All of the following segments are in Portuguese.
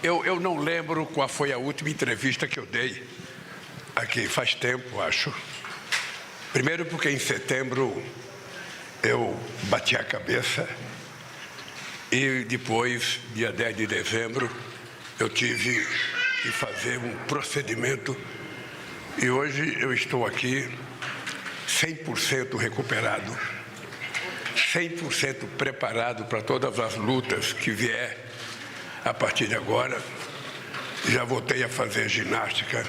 Eu não lembro qual foi a última entrevista que eu dei aqui, faz tempo, acho. Primeiro porque em setembro eu bati a cabeça e depois, dia 10 de dezembro, eu tive que fazer um procedimento e hoje eu estou aqui 100% recuperado, 100% preparado para todas as lutas que vier a partir de agora. Já voltei a fazer ginástica,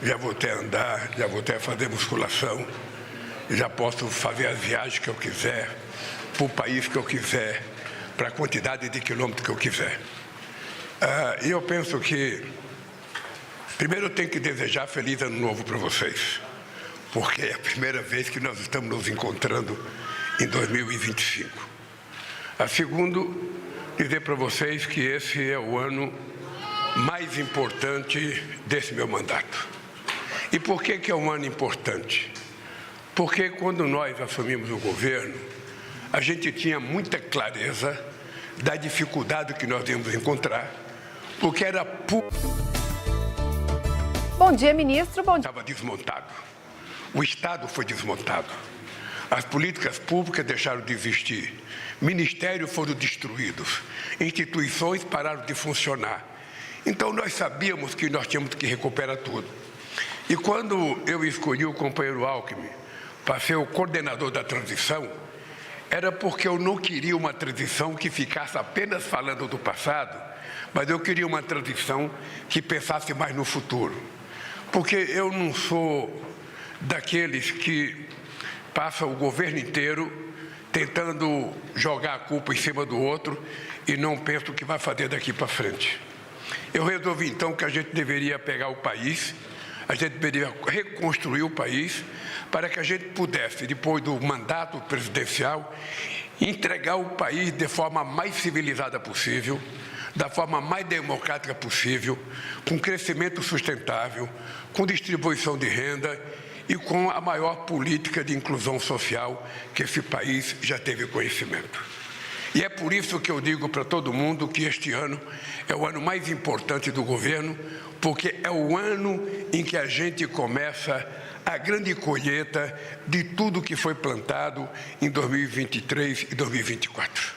já voltei a andar, já voltei a fazer musculação, já posso fazer as viagens que eu quiser, para o país que eu quiser, para a quantidade de quilômetros que eu quiser. E eu penso que, primeiro eu tenho que desejar feliz ano novo para vocês, porque é a primeira vez que nós estamos nos encontrando em 2025. A segundo, dizer para vocês que esse é o ano mais importante desse meu mandato. E por que é um ano importante? Porque quando nós assumimos o governo, a gente tinha muita clareza da dificuldade que nós íamos encontrar, porque era Bom dia, ministro. Bom dia. Estava desmontado. O Estado foi desmontado. As políticas públicas deixaram de existir. Ministérios foram destruídos. Instituições pararam de funcionar. Então, nós sabíamos que nós tínhamos que recuperar tudo. E quando eu escolhi o companheiro Alckmin para ser o coordenador da transição, era porque eu não queria uma transição que ficasse apenas falando do passado, mas eu queria uma transição que pensasse mais no futuro. Porque eu não sou daqueles que passam o governo inteiro tentando jogar a culpa em cima do outro e não penso o que vai fazer daqui para frente. Eu resolvi, então, que a gente deveria pegar o país, a gente deveria reconstruir o país para que a gente pudesse, depois do mandato presidencial, entregar o país de forma mais civilizada possível, da forma mais democrática possível, com crescimento sustentável, com distribuição de renda e com a maior política de inclusão social que esse país já teve conhecimento. E é por isso que eu digo para todo mundo que este ano é o ano mais importante do governo, porque é o ano em que a gente começa a grande colheita de tudo que foi plantado em 2023 e 2024.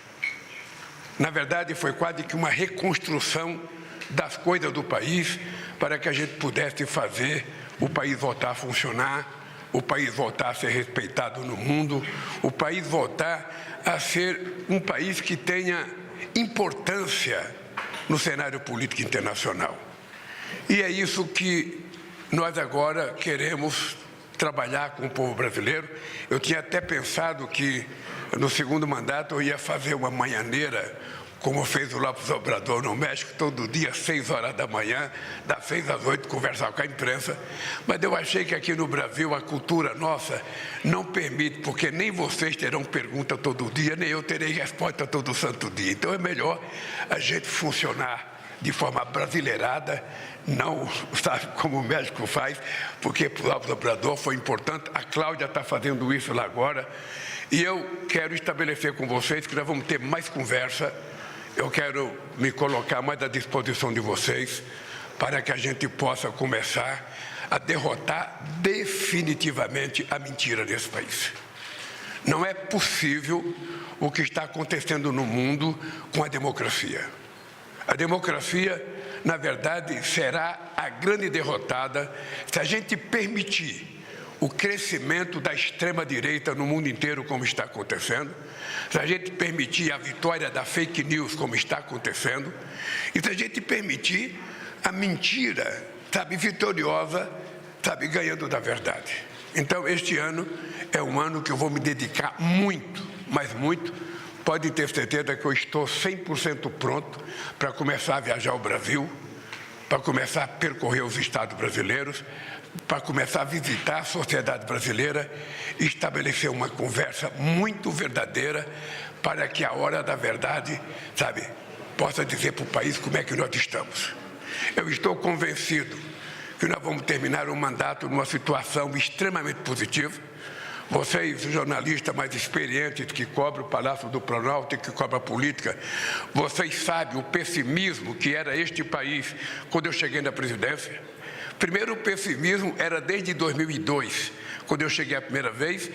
Na verdade, foi quase que uma reconstrução das coisas do país para que a gente pudesse fazer o país voltar a funcionar, o país voltar a ser respeitado no mundo, o país voltar a ser um país que tenha importância no cenário político internacional. E é isso que nós agora queremos trabalhar com o povo brasileiro. Eu tinha até pensado que no segundo mandato eu ia fazer uma manhãneira, como fez o López Obrador no México, todo dia, 6 horas da manhã, das 6 às 8, conversar com a imprensa. Mas eu achei que aqui no Brasil a cultura nossa não permite, porque nem vocês terão pergunta todo dia, nem eu terei resposta todo santo dia. Então é melhor a gente funcionar de forma brasileirada, não, sabe, como o México faz, porque para o López Obrador foi importante. A Cláudia está fazendo isso lá agora. E eu quero estabelecer com vocês que nós vamos ter mais conversa. Eu quero me colocar mais à disposição de vocês para que a gente possa começar a derrotar definitivamente a mentira nesse país. Não é possível o que está acontecendo no mundo com a democracia. A democracia, na verdade, será a grande derrotada se a gente permitir o crescimento da extrema-direita no mundo inteiro, como está acontecendo, se a gente permitir a vitória da fake news, como está acontecendo, e se a gente permitir a mentira, sabe, vitoriosa, sabe, ganhando da verdade. Então, este ano é um ano que eu vou me dedicar muito, mas muito. Pode ter certeza que eu estou 100% pronto para começar a viajar ao Brasil, para começar a percorrer os estados brasileiros, para começar a visitar a sociedade brasileira e estabelecer uma conversa muito verdadeira para que a hora da verdade, sabe, possa dizer para o país como é que nós estamos. Eu estou convencido que nós vamos terminar o mandato numa situação extremamente positiva, Vocês, jornalistas mais experientes que cobram o Palácio do Planalto e que cobram a política, vocês sabem o pessimismo que era este país quando eu cheguei na presidência? Primeiro, o pessimismo era desde 2002. Quando eu cheguei a primeira vez,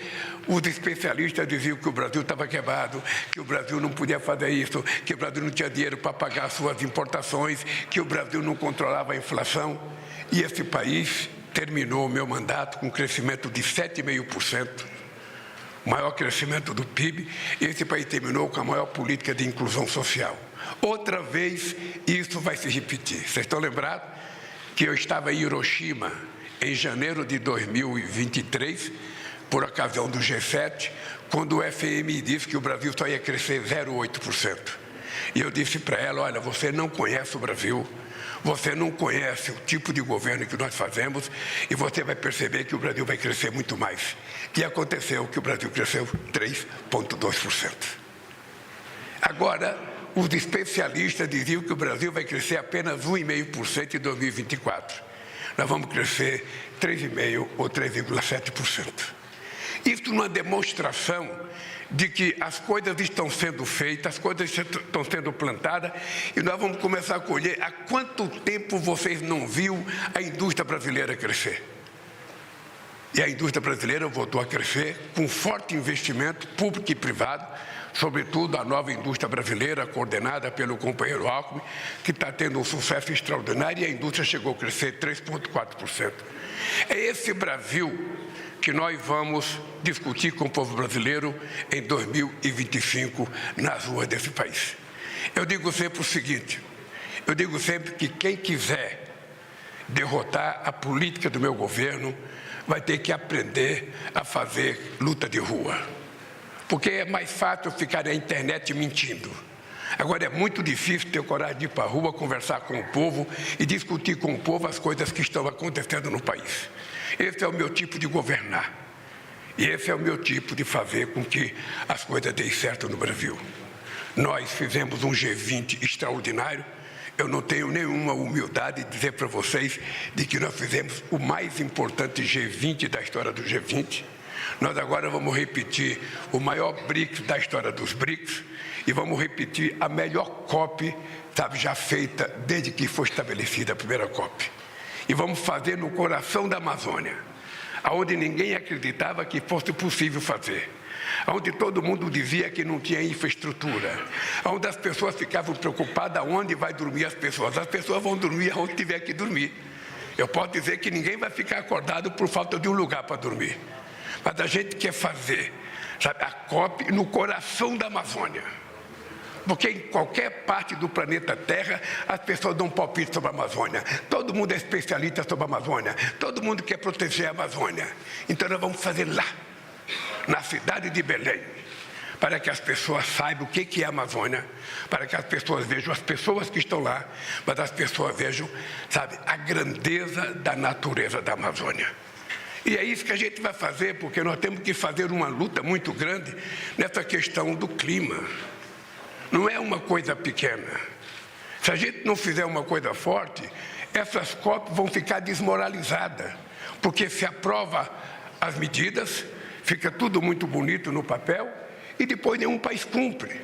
os especialistas diziam que o Brasil estava quebrado, que o Brasil não podia fazer isso, que o Brasil não tinha dinheiro para pagar suas importações, que o Brasil não controlava a inflação. E esse país terminou o meu mandato com um crescimento de 7,5%, o maior crescimento do PIB, e esse país terminou com a maior política de inclusão social. Outra vez, isso vai se repetir. Vocês estão lembrados que eu estava em Hiroshima em janeiro de 2023, por ocasião do G7, quando o FMI disse que o Brasil só ia crescer 0,8%. E eu disse para ela, olha, você não conhece o Brasil, você não conhece o tipo de governo que nós fazemos e você vai perceber que o Brasil vai crescer muito mais. E aconteceu que o Brasil cresceu 3,2%. Agora, os especialistas diziam que o Brasil vai crescer apenas 1,5% em 2024. Nós vamos crescer 3,5% ou 3,7%. Isso numa demonstração de que as coisas estão sendo feitas, as coisas estão sendo plantadas e nós vamos começar a colher. Há quanto tempo vocês não viram a indústria brasileira crescer? E a indústria brasileira voltou a crescer com forte investimento público e privado, sobretudo a nova indústria brasileira, coordenada pelo companheiro Alckmin, que está tendo um sucesso extraordinário e a indústria chegou a crescer 3,4%. É esse Brasil que nós vamos discutir com o povo brasileiro em 2025 nas ruas desse país. Eu digo sempre o seguinte, eu digo sempre que quem quiser derrotar a política do meu governo vai ter que aprender a fazer luta de rua. Porque é mais fácil ficar na internet mentindo. Agora é muito difícil ter coragem de ir para a rua, conversar com o povo e discutir com o povo as coisas que estão acontecendo no país. Esse é o meu tipo de governar. E esse é o meu tipo de fazer com que as coisas deem certo no Brasil. Nós fizemos um G20 extraordinário. Eu não tenho nenhuma humildade de dizer para vocês de que nós fizemos o mais importante G20 da história do G20. Nós agora vamos repetir o maior BRICS da história dos BRICS e vamos repetir a melhor COP, já feita desde que foi estabelecida a primeira COP. E vamos fazer no coração da Amazônia, onde ninguém acreditava que fosse possível fazer, onde todo mundo dizia que não tinha infraestrutura, onde as pessoas ficavam preocupadas onde vai dormir as pessoas vão dormir onde tiver que dormir. Eu posso dizer que ninguém vai ficar acordado por falta de um lugar para dormir. Mas a gente quer fazer, a COP no coração da Amazônia. Porque em qualquer parte do planeta Terra, as pessoas dão palpite sobre a Amazônia. Todo mundo é especialista sobre a Amazônia. Todo mundo quer proteger a Amazônia. Então nós vamos fazer lá, na cidade de Belém, para que as pessoas saibam o que é a Amazônia, para que as pessoas vejam as pessoas que estão lá, mas as pessoas vejam, a grandeza da natureza da Amazônia. E é isso que a gente vai fazer, porque nós temos que fazer uma luta muito grande nessa questão do clima. Não é uma coisa pequena. Se a gente não fizer uma coisa forte, essas COP vão ficar desmoralizadas, porque se aprova as medidas, fica tudo muito bonito no papel e depois nenhum país cumpre.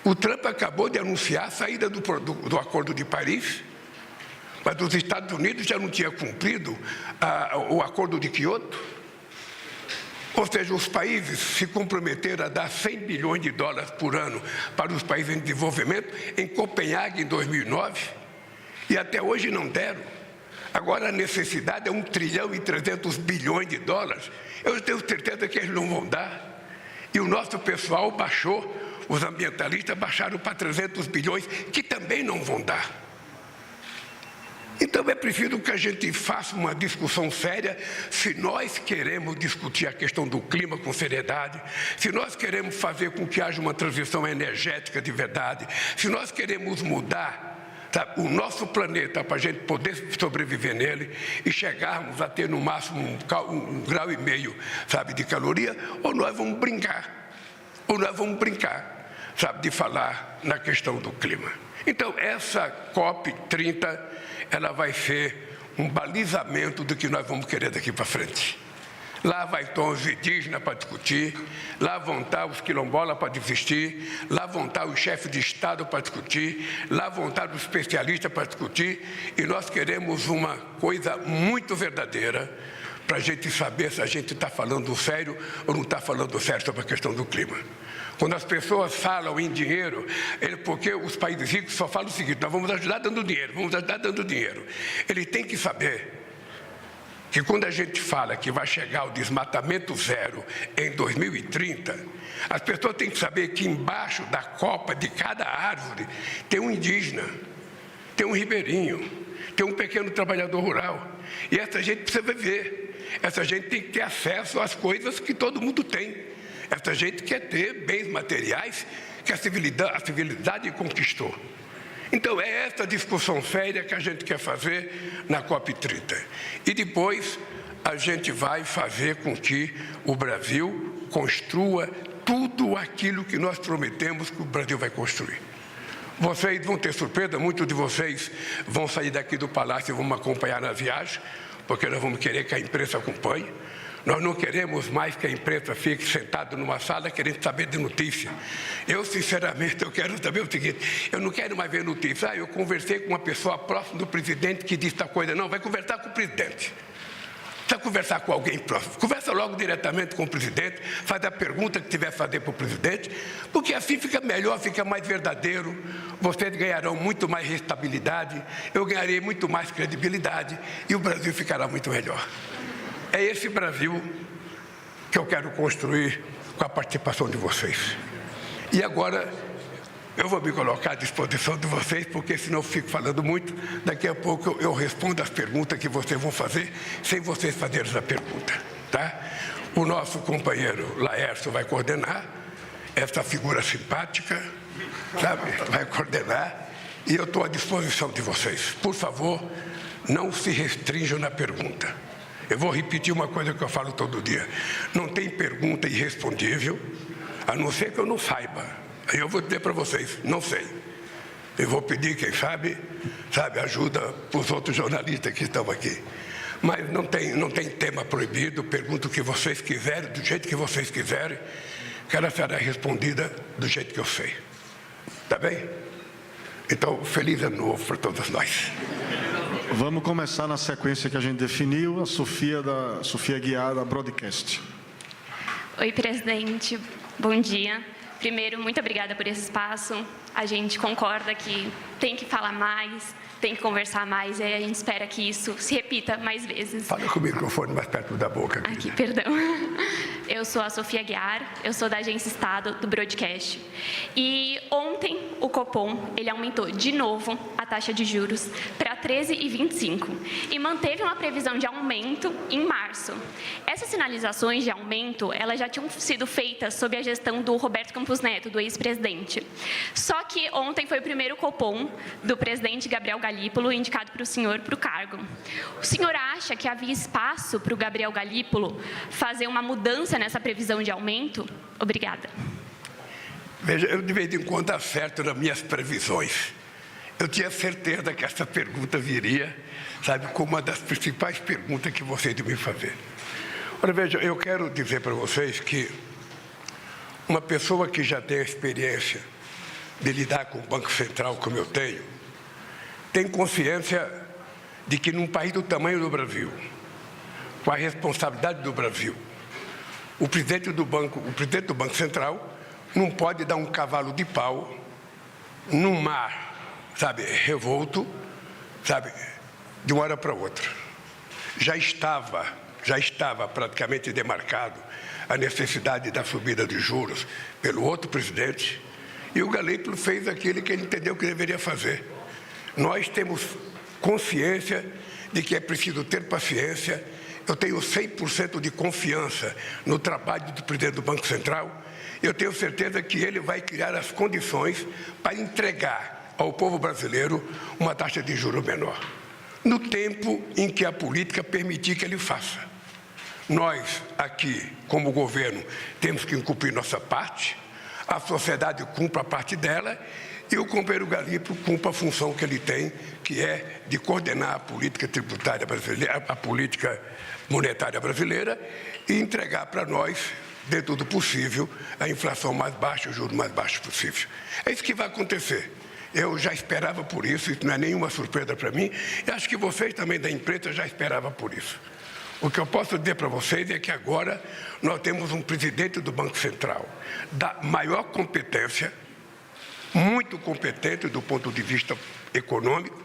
O Trump acabou de anunciar a saída do Acordo de Paris, mas os Estados Unidos já não tinham cumprido o Acordo de Quioto. Ou seja, os países se comprometeram a dar 100 bilhões de dólares por ano para os países em desenvolvimento em Copenhague em 2009 e até hoje não deram. Agora a necessidade é 1 trilhão e 300 bilhões de dólares. Eu tenho certeza que eles não vão dar. E o nosso pessoal baixou, os ambientalistas baixaram para 300 bilhões, que também não vão dar. Então é preciso que a gente faça uma discussão séria se nós queremos discutir a questão do clima com seriedade, se nós queremos fazer com que haja uma transição energética de verdade, se nós queremos mudar o nosso planeta para a gente poder sobreviver nele e chegarmos a ter no máximo 1,5 grau de caloria, ou nós vamos brincar, de falar na questão do clima. Então essa COP30 ela vai ser um balizamento do que nós vamos querer daqui para frente. Lá vai estar os indígenas para discutir, lá vão estar os quilombolas para desistir, lá vão estar os chefes de Estado para discutir, lá vão estar os especialistas para discutir, e nós queremos uma coisa muito verdadeira para a gente saber se a gente está falando sério ou não está falando sério sobre a questão do clima. Quando as pessoas falam em dinheiro, porque os países ricos só falam o seguinte: nós vamos ajudar dando dinheiro, vamos ajudar dando dinheiro. Ele tem que saber que quando a gente fala que vai chegar o desmatamento zero em 2030, as pessoas têm que saber que embaixo da copa de cada árvore tem um indígena, tem um ribeirinho, tem um pequeno trabalhador rural. E essa gente precisa viver, essa gente tem que ter acesso às coisas que todo mundo tem. Essa gente quer ter bens materiais que a civilidade conquistou. Então, é essa discussão séria que a gente quer fazer na COP30. E depois, a gente vai fazer com que o Brasil construa tudo aquilo que nós prometemos que o Brasil vai construir. Vocês vão ter surpresa, muitos de vocês vão sair daqui do Palácio e vão me acompanhar na viagem, porque nós vamos querer que a imprensa acompanhe. Nós não queremos mais que a imprensa fique sentada numa sala querendo saber de notícia. Eu, sinceramente, eu quero saber o seguinte: eu não quero mais ver notícia. Eu conversei com uma pessoa próxima do presidente que disse tal coisa. Não, vai conversar com o presidente. Precisa conversar com alguém próximo. Conversa logo diretamente com o presidente, faz a pergunta que tiver a fazer para o presidente, porque assim fica melhor, fica mais verdadeiro. Vocês ganharão muito mais estabilidade, eu ganharei muito mais credibilidade e o Brasil ficará muito melhor. É esse Brasil que eu quero construir com a participação de vocês. E agora eu vou me colocar à disposição de vocês, porque senão eu fico falando muito. Daqui a pouco eu respondo as perguntas que vocês vão fazer, sem vocês fazerem essa pergunta, tá? O nosso companheiro Laércio vai coordenar, essa figura simpática, sabe? Vai coordenar, e eu estou à disposição de vocês. Por favor, não se restringam na pergunta. Eu vou repetir uma coisa que eu falo todo dia: não tem pergunta irrespondível, a não ser que eu não saiba. Aí eu vou dizer para vocês: não sei. Eu vou pedir, quem sabe, ajuda para os outros jornalistas que estão aqui. Mas não tem tema proibido, pergunta o que vocês quiserem, do jeito que vocês quiserem, que ela será respondida do jeito que eu sei. Tá bem? Então, feliz ano novo para todos nós. Vamos começar na sequência que a gente definiu, a Sofia Aguiar, da Broadcast. Oi, presidente. Bom dia. Primeiro, muito obrigada por esse espaço. A gente concorda que tem que falar mais, tem que conversar mais, e a gente espera que isso se repita mais vezes. Fala com o microfone mais perto da boca. Aqui, perdão. Eu sou a Sofia Aguiar, eu sou da Agência Estado do Broadcast. E ontem o Copom, ele aumentou de novo a taxa de juros para 13,25 e manteve uma previsão de aumento em março. Essas sinalizações de aumento, elas já tinham sido feitas sob a gestão do Roberto Campos Neto, do ex-presidente. Só que ontem foi o primeiro Copom do presidente Gabriel Galípolo indicado para o senhor para o cargo. O senhor acha que havia espaço para o Gabriel Galípolo fazer uma mudança nessa previsão de aumento? Obrigada. Veja, eu de vez em quando acerto nas minhas previsões. Eu tinha certeza que essa pergunta viria, como uma das principais perguntas que vocês iam me fazer. Olha, veja, eu quero dizer para vocês que uma pessoa que já tem a experiência de lidar com o Banco Central como eu tenho, tem consciência de que num país do tamanho do Brasil, com a responsabilidade do Brasil, o presidente do Banco Central não pode dar um cavalo de pau num mar, revolto, de uma hora para outra. Já estava praticamente demarcado a necessidade da subida de juros pelo outro presidente, e o Galípolo fez aquilo que ele entendeu que deveria fazer. Nós temos consciência de que é preciso ter paciência. Eu tenho 100% de confiança no trabalho do presidente do Banco Central. Eu tenho certeza que ele vai criar as condições para entregar ao povo brasileiro uma taxa de juros menor, no tempo em que a política permitir que ele faça. Nós, aqui, como governo, temos que cumprir nossa parte, a sociedade cumpre a parte dela, E o companheiro Galípolo cumpre a função que ele tem, que é de coordenar a política tributária brasileira, a política monetária brasileira e entregar para nós, dentro do possível, a inflação mais baixa, o juro mais baixo possível. É isso que vai acontecer. Eu já esperava por isso não é nenhuma surpresa para mim, e acho que vocês também da imprensa já esperavam por isso. O que eu posso dizer para vocês é que agora nós temos um presidente do Banco Central da maior competência, muito competente do ponto de vista econômico,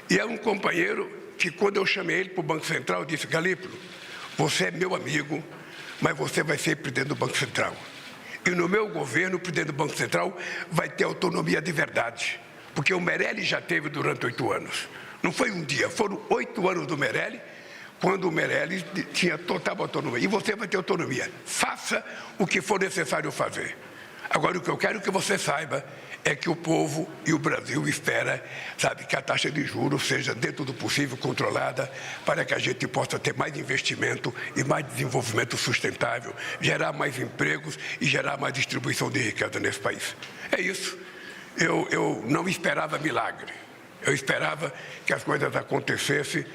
e é um companheiro que, quando eu chamei ele para o Banco Central, eu disse: Galípolo, você é meu amigo, mas você vai ser presidente do Banco Central. E no meu governo, o presidente do Banco Central vai ter autonomia de verdade, porque o Meirelles já teve durante 8 anos. Não foi um dia, foram 8 anos do Meirelles, quando o Meirelles tinha total autonomia. E você vai ter autonomia. Faça o que for necessário fazer. Agora, o que eu quero que você saiba é que o povo e o Brasil espera, sabe, que a taxa de juros seja, dentro do possível, controlada, para que a gente possa ter mais investimento e mais desenvolvimento sustentável, gerar mais empregos e gerar mais distribuição de riqueza nesse país. É isso. Eu não esperava milagre. Eu esperava que as coisas acontecessem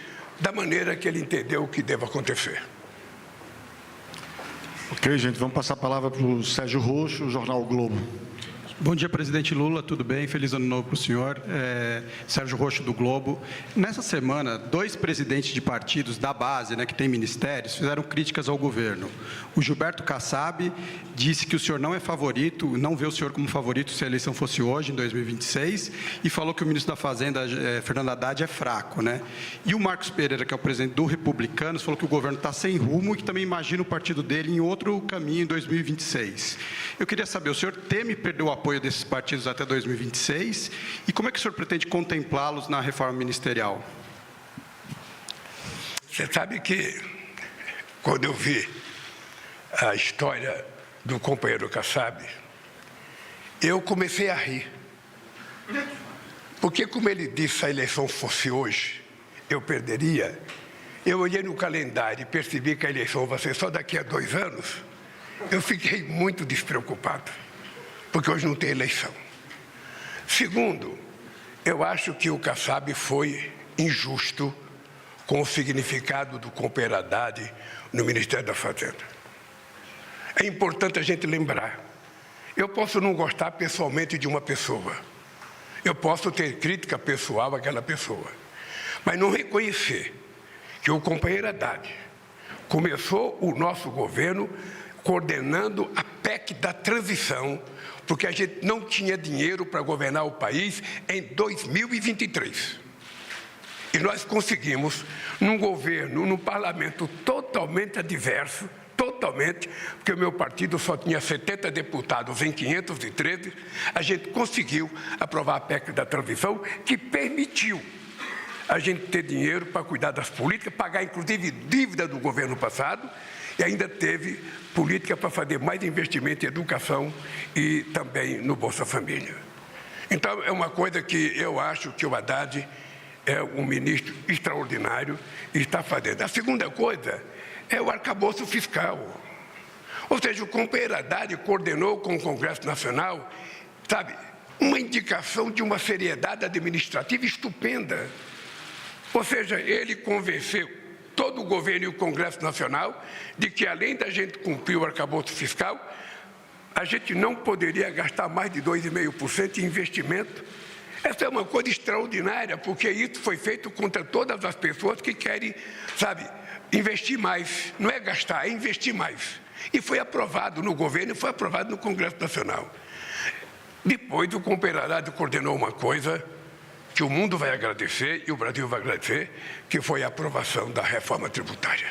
da maneira que ele entendeu que deve acontecer. Ok, gente, vamos passar a palavra para o Sérgio Roxo, Jornal o Globo. Bom dia, presidente Lula, tudo bem? Feliz ano novo para o senhor. Sérgio Roxo, do Globo. Nessa semana, 2 presidentes de partidos da base, que tem ministérios, fizeram críticas ao governo. O Gilberto Kassab disse que o senhor não é favorito, não vê o senhor como favorito se a eleição fosse hoje, em 2026, e falou que o ministro da Fazenda, Fernando Haddad, é fraco, E o Marcos Pereira, que é o presidente do Republicanos, falou que o governo está sem rumo e que também imagina o partido dele em outro caminho em 2026. Eu queria saber, o senhor teme perder o apoio desses partidos até 2026? E como é que o senhor pretende contemplá-los na reforma ministerial? Você sabe que, quando eu vi a história do companheiro Kassab, eu comecei a rir. Porque, como ele disse, se a eleição fosse hoje, eu perderia. Eu olhei no calendário e percebi que a eleição vai ser só daqui a 2 anos. Eu fiquei muito despreocupado, porque hoje não tem eleição. Segundo, eu acho que o Kassab foi injusto com o significado do companheiro Haddad no Ministério da Fazenda. É importante a gente lembrar. Eu posso não gostar pessoalmente de uma pessoa. Eu posso ter crítica pessoal àquela pessoa. Mas não reconhecer que o companheiro Haddad começou o nosso governo coordenando a PEC da transição, porque a gente não tinha dinheiro para governar o país em 2023. E nós conseguimos, num governo, num parlamento totalmente adverso, totalmente, porque o meu partido só tinha 70 deputados em 513, a gente conseguiu aprovar a PEC da transição, que permitiu a gente ter dinheiro para cuidar das políticas, pagar inclusive dívida do governo passado, e ainda teve política para fazer mais investimento em educação e também no Bolsa Família. Então, é uma coisa que eu acho que o Haddad é um ministro extraordinário e está fazendo. A segunda coisa é o arcabouço fiscal. Ou seja, o companheiro Haddad coordenou com o Congresso Nacional, sabe, uma indicação de uma seriedade administrativa estupenda. Ou seja, ele convenceu todo o governo e o Congresso Nacional de que, além da gente cumprir o arcabouço fiscal, a gente não poderia gastar mais de 2,5% em investimento. Essa é uma coisa extraordinária, porque isso foi feito contra todas as pessoas que querem, sabe, investir mais. Não é gastar, é investir mais. E foi aprovado no governo e foi aprovado no Congresso Nacional. Depois, o companheiro Haddad coordenou uma coisa que o mundo vai agradecer e o Brasil vai agradecer, que foi a aprovação da reforma tributária.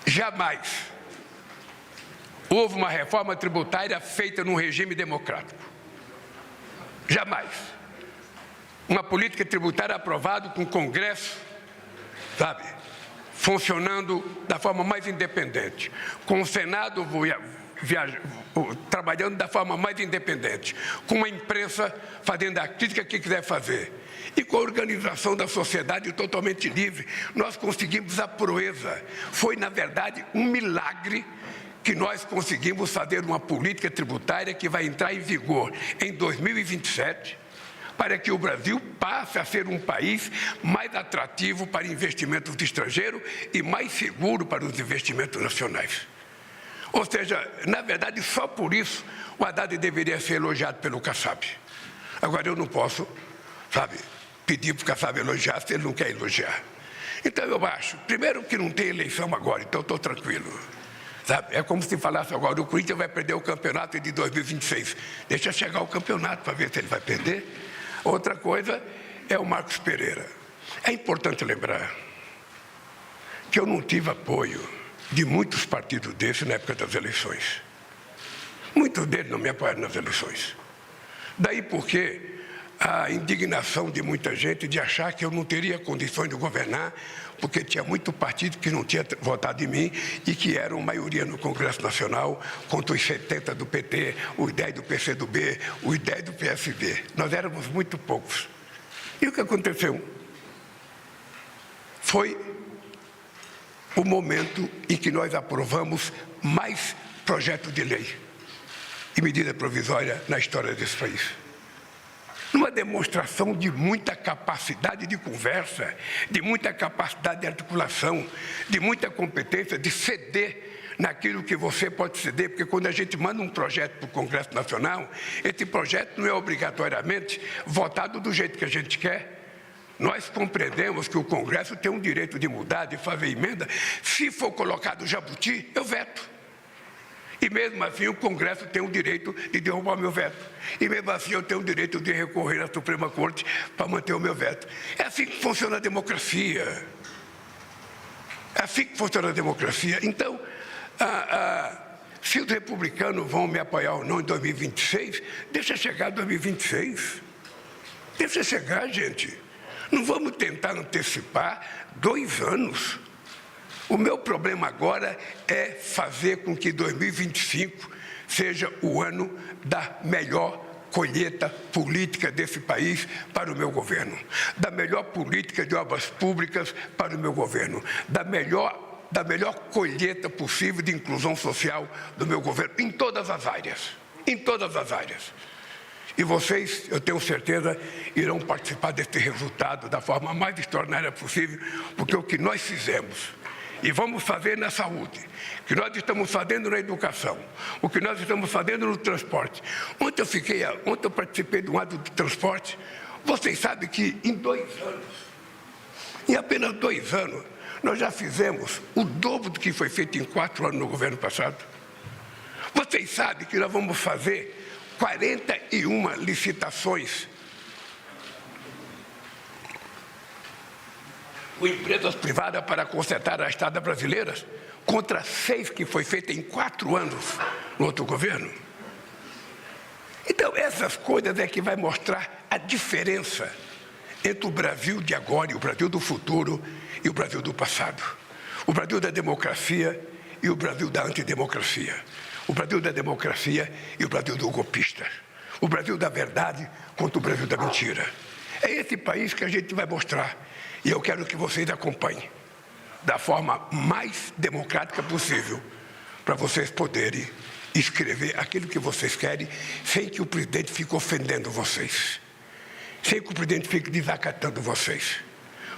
Jamais houve uma reforma tributária feita num regime democrático. Jamais. Uma política tributária aprovada com o Congresso, sabe, funcionando da forma mais independente, com o Senado trabalhando da forma mais independente, com a imprensa fazendo a crítica que quiser fazer, e com a organização da sociedade totalmente livre, nós conseguimos a proeza. Foi, na verdade, um milagre que nós conseguimos fazer uma política tributária que vai entrar em vigor em 2027, para que o Brasil passe a ser um país mais atrativo para investimentos de estrangeiro e mais seguro para os investimentos nacionais. Ou seja, na verdade, só por isso o Haddad deveria ser elogiado pelo Kassab. Agora, eu não posso, pedir para o Kassab elogiar se ele não quer elogiar. Então, eu acho, primeiro, que não tem eleição agora, então estou tranquilo. É como se falasse agora, o Corinthians vai perder o campeonato de 2026. Deixa chegar o campeonato para ver se ele vai perder. Outra coisa é o Marcos Pereira. É importante lembrar que eu não tive apoio de muitos partidos desses na época das eleições. Muitos deles não me apoiaram nas eleições. Daí porque a indignação de muita gente de achar que eu não teria condições de governar, porque tinha muito partido que não tinha votado em mim e que eram maioria no Congresso Nacional, contra os 70 do PT, os 10 do PCdoB, os 10 do PSB. Nós éramos muito poucos. E o que aconteceu? Foi o momento em que nós aprovamos mais projetos de lei e medida provisória na história desse país. Numa demonstração de muita capacidade de conversa, de muita capacidade de articulação, de muita competência de ceder naquilo que você pode ceder, porque quando a gente manda um projeto para o Congresso Nacional, esse projeto não é obrigatoriamente votado do jeito que a gente quer. Nós compreendemos que o Congresso tem um direito de mudar, de fazer emenda. Se for colocado jabuti, eu veto. E mesmo assim o Congresso tem o direito de derrubar o meu veto. E mesmo assim eu tenho o direito de recorrer à Suprema Corte para manter o meu veto. É assim que funciona a democracia. É assim que funciona a democracia. Então, se os republicanos vão me apoiar ou não em 2026, deixa chegar 2026. Deixa chegar, gente. Não vamos tentar antecipar 2 anos. O meu problema agora é fazer com que 2025 seja o ano da melhor colheita política desse país para o meu governo, da melhor política de obras públicas para o meu governo, da melhor colheita possível de inclusão social do meu governo, em todas as áreas, em todas as áreas. E vocês, eu tenho certeza, irão participar desse resultado da forma mais extraordinária possível, porque o que nós fizemos e vamos fazer na saúde, o que nós estamos fazendo na educação, o que nós estamos fazendo no transporte. Ontem eu participei de um ato de transporte. Vocês sabem que em 2 anos, em apenas 2 anos, nós já fizemos o dobro do que foi feito em 4 anos no governo passado. Vocês sabem que nós vamos fazer 41 licitações com empresas privadas para consertar as estradas brasileiras, contra 6 que foi feita em 4 anos no outro governo. Então, essas coisas é que vai mostrar a diferença entre o Brasil de agora e o Brasil do futuro e o Brasil do passado. O Brasil da democracia e o Brasil da antidemocracia. O Brasil da democracia e o Brasil do golpista. O Brasil da verdade contra o Brasil da mentira. É esse país que a gente vai mostrar. E eu quero que vocês acompanhem da forma mais democrática possível, para vocês poderem escrever aquilo que vocês querem, sem que o presidente fique ofendendo vocês, sem que o presidente fique desacatando vocês.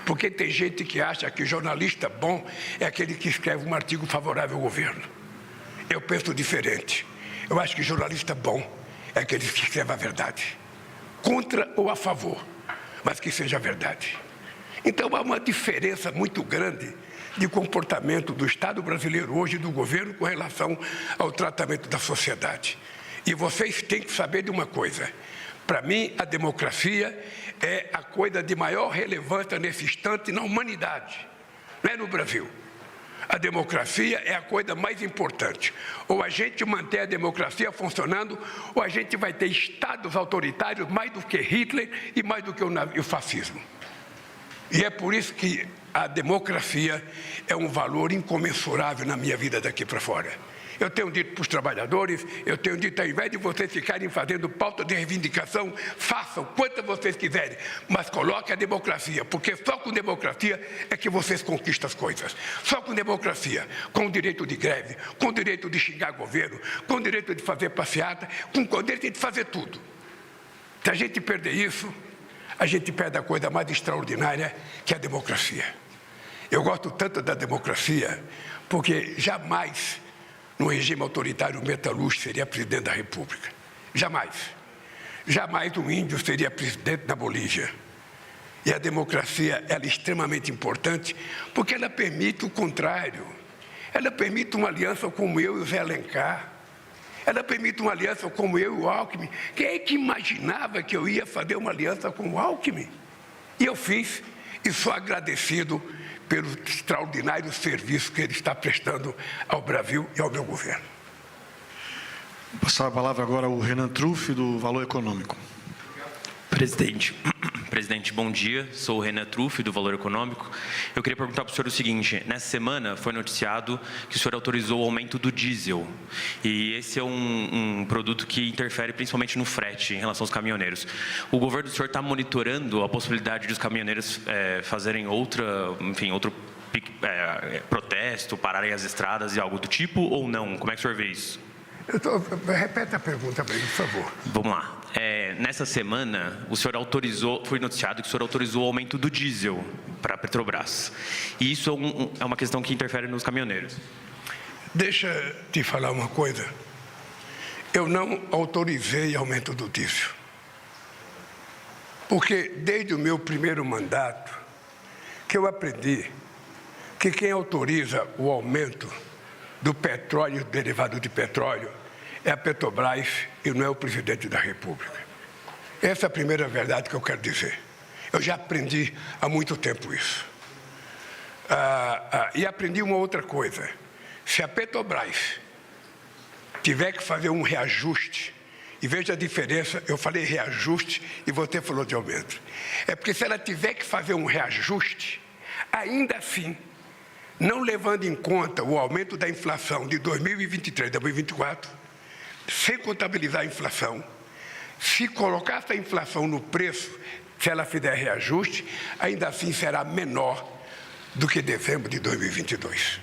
Porque tem gente que acha que jornalista bom é aquele que escreve um artigo favorável ao governo. Eu penso diferente. Eu acho que jornalista bom é aquele que escreve a verdade, contra ou a favor, mas que seja a verdade. Então, há uma diferença muito grande de comportamento do Estado brasileiro hoje e do governo com relação ao tratamento da sociedade. E vocês têm que saber de uma coisa. Para mim, a democracia é a coisa de maior relevância nesse instante na humanidade, não é no Brasil. A democracia é a coisa mais importante. Ou a gente mantém a democracia funcionando, ou a gente vai ter estados autoritários mais do que Hitler e mais do que o fascismo. E é por isso que a democracia é um valor incomensurável na minha vida daqui para fora. Eu tenho dito para os trabalhadores, eu tenho dito, ao invés de vocês ficarem fazendo pauta de reivindicação, façam quantas vocês quiserem, mas coloquem a democracia, porque só com democracia é que vocês conquistam as coisas. Só com democracia, com o direito de greve, com o direito de xingar governo, com o direito de fazer passeata, com o direito de fazer tudo. Se a gente perder isso, a gente perde a coisa mais extraordinária, que é a democracia. Eu gosto tanto da democracia, porque jamais, no regime autoritário, o metalúrgico seria presidente da República. Jamais. Jamais um índio seria presidente da Bolívia. E a democracia, ela é extremamente importante, porque ela permite o contrário. Ela permite uma aliança como eu e o Zé Alencar. Ela permite uma aliança como eu e o Alckmin. Quem é que imaginava que eu ia fazer uma aliança com o Alckmin? E eu fiz, e sou agradecido pelo extraordinário serviço que ele está prestando ao Brasil e ao meu governo. Vou passar a palavra agora ao Renan Truffi, do Valor Econômico. Presidente, bom dia. Sou o Renan Truffi, do Valor Econômico. Eu queria perguntar para o senhor o seguinte: nessa semana foi noticiado que o senhor autorizou o aumento do diesel. E esse é um produto que interfere principalmente no frete em relação aos caminhoneiros. O governo do senhor está monitorando a possibilidade de os caminhoneiros fazerem outro protesto, pararem as estradas e algo do tipo, ou não? Como é que o senhor vê isso? Repete a pergunta para ele, por favor. Vamos lá. Nessa semana, o senhor foi noticiado que o senhor autorizou o aumento do diesel para a Petrobras. E isso é uma questão que interfere nos caminhoneiros. Deixa eu te falar uma coisa. Eu não autorizei aumento do diesel. Porque desde o meu primeiro mandato, que eu aprendi que quem autoriza o aumento do petróleo, derivado de petróleo, é a Petrobras e não é o presidente da República. Essa é a primeira verdade que eu quero dizer. Eu já aprendi há muito tempo isso. E aprendi uma outra coisa. Se a Petrobras tiver que fazer um reajuste, e veja a diferença, eu falei reajuste e você falou de aumento. É porque se ela tiver que fazer um reajuste, ainda assim, não levando em conta o aumento da inflação de 2023 a 2024, sem contabilizar a inflação, se colocar essa inflação no preço, se ela fizer reajuste, ainda assim será menor do que dezembro de 2022.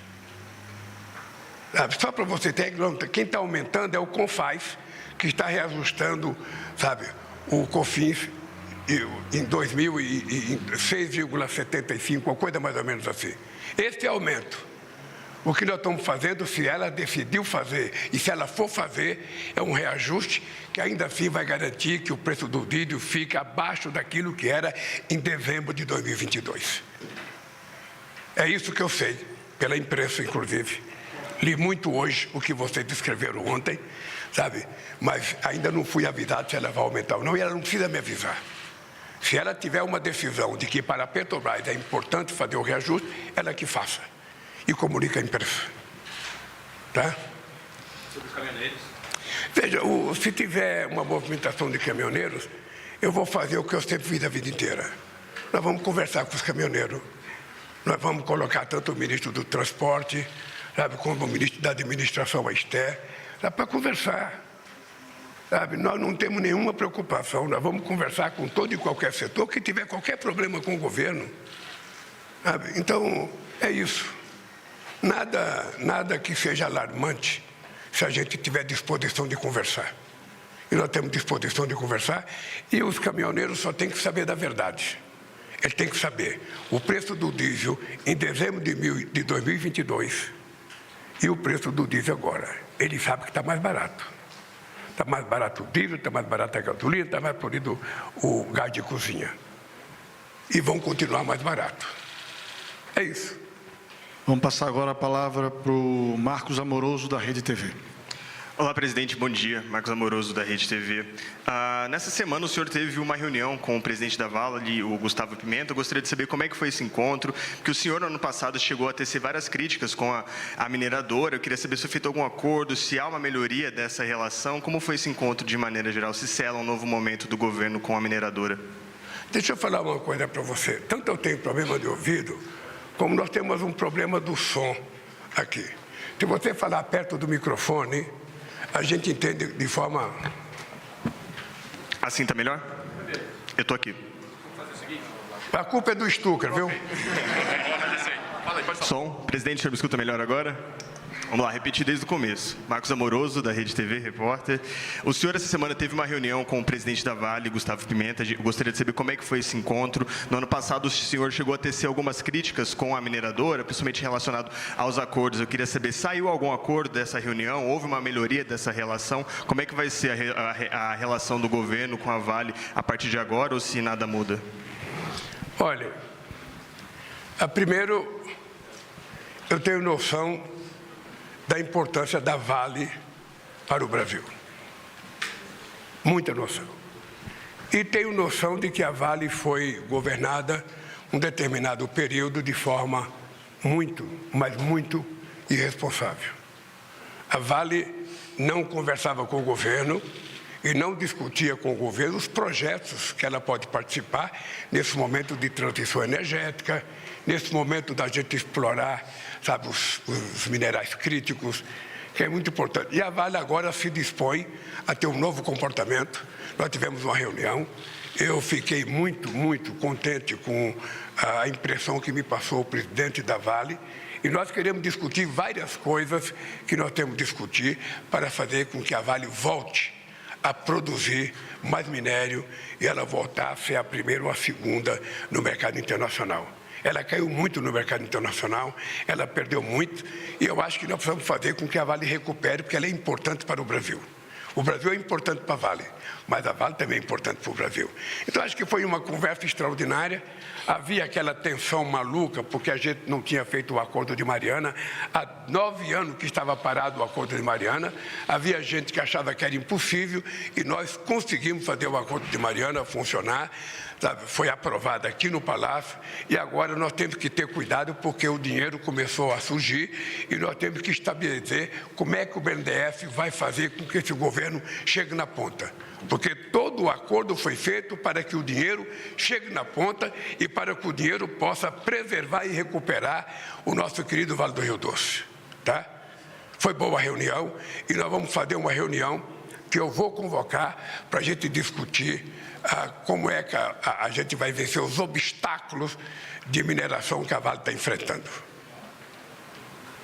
Só para você ter, quem está aumentando é o CONFAS, que está reajustando, o COFINS em 6,75, uma coisa mais ou menos assim. Este aumento, o que nós estamos fazendo, se ela decidiu fazer e se ela for fazer, é um reajuste que ainda assim vai garantir que o preço do diesel fique abaixo daquilo que era em dezembro de 2022. É isso que eu sei, pela imprensa inclusive. Li muito hoje o que vocês descreveram ontem, mas ainda não fui avisado se ela vai aumentar ou não, e ela não precisa me avisar. Se ela tiver uma decisão de que para a Petrobras é importante fazer o reajuste, ela que faça. E comunica a imprensa. Tá? Sobre os caminhoneiros? Veja, se tiver uma movimentação de caminhoneiros, eu vou fazer o que eu sempre fiz a vida inteira. Nós vamos conversar com os caminhoneiros. Nós vamos colocar tanto o ministro do Transporte, como o ministro da Administração, a Esther, para conversar. Nós não temos nenhuma preocupação. Nós vamos conversar com todo e qualquer setor que tiver qualquer problema com o governo. Então, é isso. Nada que seja alarmante se a gente tiver disposição de conversar. E nós temos disposição de conversar, e os caminhoneiros só têm que saber da verdade. Eles têm que saber o preço do diesel em dezembro de 2022 e o preço do diesel agora. Eles sabem que está mais barato. Está mais barato o diesel, está mais barato a gasolina, está mais polido o gás de cozinha. E vão continuar mais barato. É isso. Vamos passar agora a palavra para o Marcos Amoroso, da Rede TV. Olá, presidente, bom dia. Marcos Amoroso, da Rede TV. Nessa semana, o senhor teve uma reunião com o presidente da Vale, o Gustavo Pimenta. Eu gostaria de saber como é que foi esse encontro, porque o senhor, no ano passado, chegou a tecer várias críticas com a mineradora. Eu queria saber se foi feito algum acordo, se há uma melhoria dessa relação. Como foi esse encontro, de maneira geral? Se sela um novo momento do governo com a mineradora? Deixa eu falar uma coisa para você. Tanto eu tenho problema de ouvido, como nós temos um problema do som aqui. Se você falar perto do microfone, a gente entende de forma... Assim tá melhor? Eu estou aqui. A culpa é do Stucker, viu? Som. Presidente, o senhor me escuta melhor agora? Vamos lá, repetir desde o começo. Marcos Amoroso, da Rede TV, repórter. O senhor, essa semana, teve uma reunião com o presidente da Vale, Gustavo Pimenta. Eu gostaria de saber como é que foi esse encontro. No ano passado, o senhor chegou a tecer algumas críticas com a mineradora, principalmente relacionado aos acordos. Eu queria saber, saiu algum acordo dessa reunião? Houve uma melhoria dessa relação? Como é que vai ser a relação do governo com a Vale a partir de agora, ou se nada muda? Olha, primeiro, eu tenho noção da importância da Vale para o Brasil. Muita noção. E tenho noção de que a Vale foi governada um determinado período de forma muito, mas muito irresponsável. A Vale não conversava com o governo e não discutia com o governo os projetos que ela pode participar nesse momento de transição energética, nesse momento da gente explorar, sabe, os minerais críticos, que é muito importante. E a Vale agora se dispõe a ter um novo comportamento. Nós tivemos uma reunião, eu fiquei muito contente com a impressão que me passou o presidente da Vale, e nós queremos discutir várias coisas que nós temos que discutir para fazer com que a Vale volte a produzir mais minério e ela voltar a ser a primeira ou a segunda no mercado internacional. Ela caiu muito no mercado internacional, ela perdeu muito, e eu acho que nós precisamos fazer com que a Vale recupere, porque ela é importante para o Brasil. O Brasil é importante para a Vale, mas a Vale também é importante para o Brasil. Então, acho que foi uma conversa extraordinária. Havia aquela tensão maluca, porque a gente não tinha feito o Acordo de Mariana. Há 9 anos que estava parado o Acordo de Mariana. Havia gente que achava que era impossível, e nós conseguimos fazer o Acordo de Mariana funcionar. Sabe? Foi aprovado aqui no Palácio, e agora nós temos que ter cuidado, porque o dinheiro começou a surgir, e nós temos que estabelecer como é que o BNDES vai fazer com que esse governo chegue na ponta. Porque todo o acordo foi feito para que o dinheiro chegue na ponta e para que o dinheiro possa preservar e recuperar o nosso querido Vale do Rio Doce. Tá? Foi boa a reunião, e nós vamos fazer uma reunião que eu vou convocar para a gente discutir como é que a gente vai vencer os obstáculos de mineração que a Vale está enfrentando.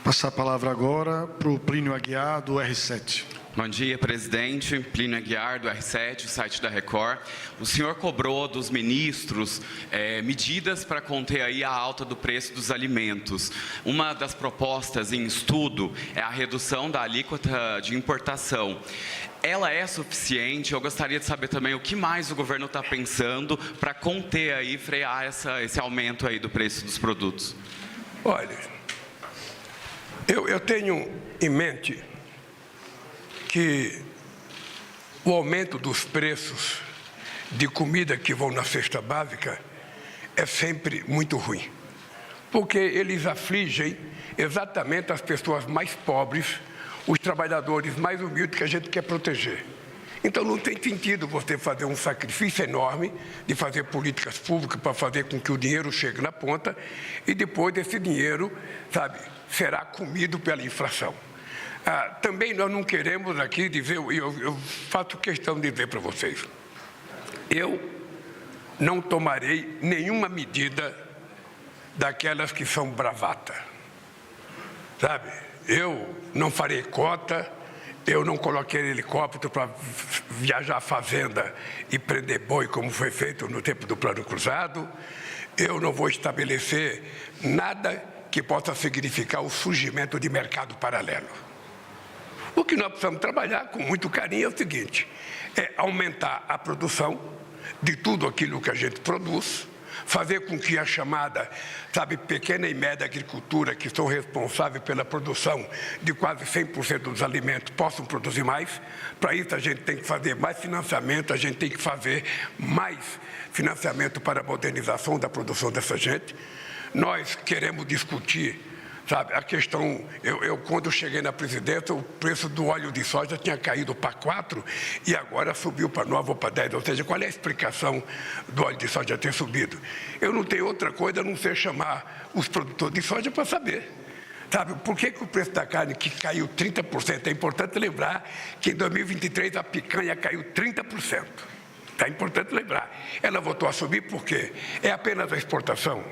Passar a palavra agora para o Plínio Aguiar, do R7. Bom dia, presidente. Plínio Aguiar, do R7, o site da Record. O senhor cobrou dos ministros medidas para conter aí a alta do preço dos alimentos. Uma das propostas em estudo é a redução da alíquota de importação. Ela é suficiente? Eu gostaria de saber também o que mais o governo está pensando para conter aí, frear esse aumento aí do preço dos produtos. Olha, eu tenho em mente que o aumento dos preços de comida que vão na cesta básica é sempre muito ruim, porque eles afligem exatamente as pessoas mais pobres, os trabalhadores mais humildes que a gente quer proteger. Então, não tem sentido você fazer um sacrifício enorme de fazer políticas públicas para fazer com que o dinheiro chegue na ponta e depois esse dinheiro, sabe, será comido pela inflação. Também nós não queremos aqui dizer, eu faço questão de dizer para vocês, eu não tomarei nenhuma medida daquelas que são bravata, sabe? Eu não farei cota, eu não coloquei helicóptero para viajar à fazenda e prender boi, como foi feito no tempo do Plano Cruzado. Eu não vou estabelecer nada que possa significar o surgimento de mercado paralelo. O que nós precisamos trabalhar com muito carinho é o seguinte, é aumentar a produção de tudo aquilo que a gente produz, fazer com que a chamada, sabe, pequena e média agricultura, que são responsáveis pela produção de quase 100% dos alimentos, possam produzir mais. Para isso, a gente tem que fazer mais financiamento, a gente tem que fazer mais financiamento para a modernização da produção dessa gente. Nós queremos discutir, sabe, a questão, quando cheguei na presidência, o preço do óleo de soja tinha caído para 4 e agora subiu para 9 ou para 10. Ou seja, qual é a explicação do óleo de soja ter subido? Eu não tenho outra coisa a não ser chamar os produtores de soja para saber. Sabe, por que o preço da carne que caiu 30%? É importante lembrar que em 2023 a picanha caiu 30%. É importante lembrar. Ela voltou a subir por quê? É apenas a exportação?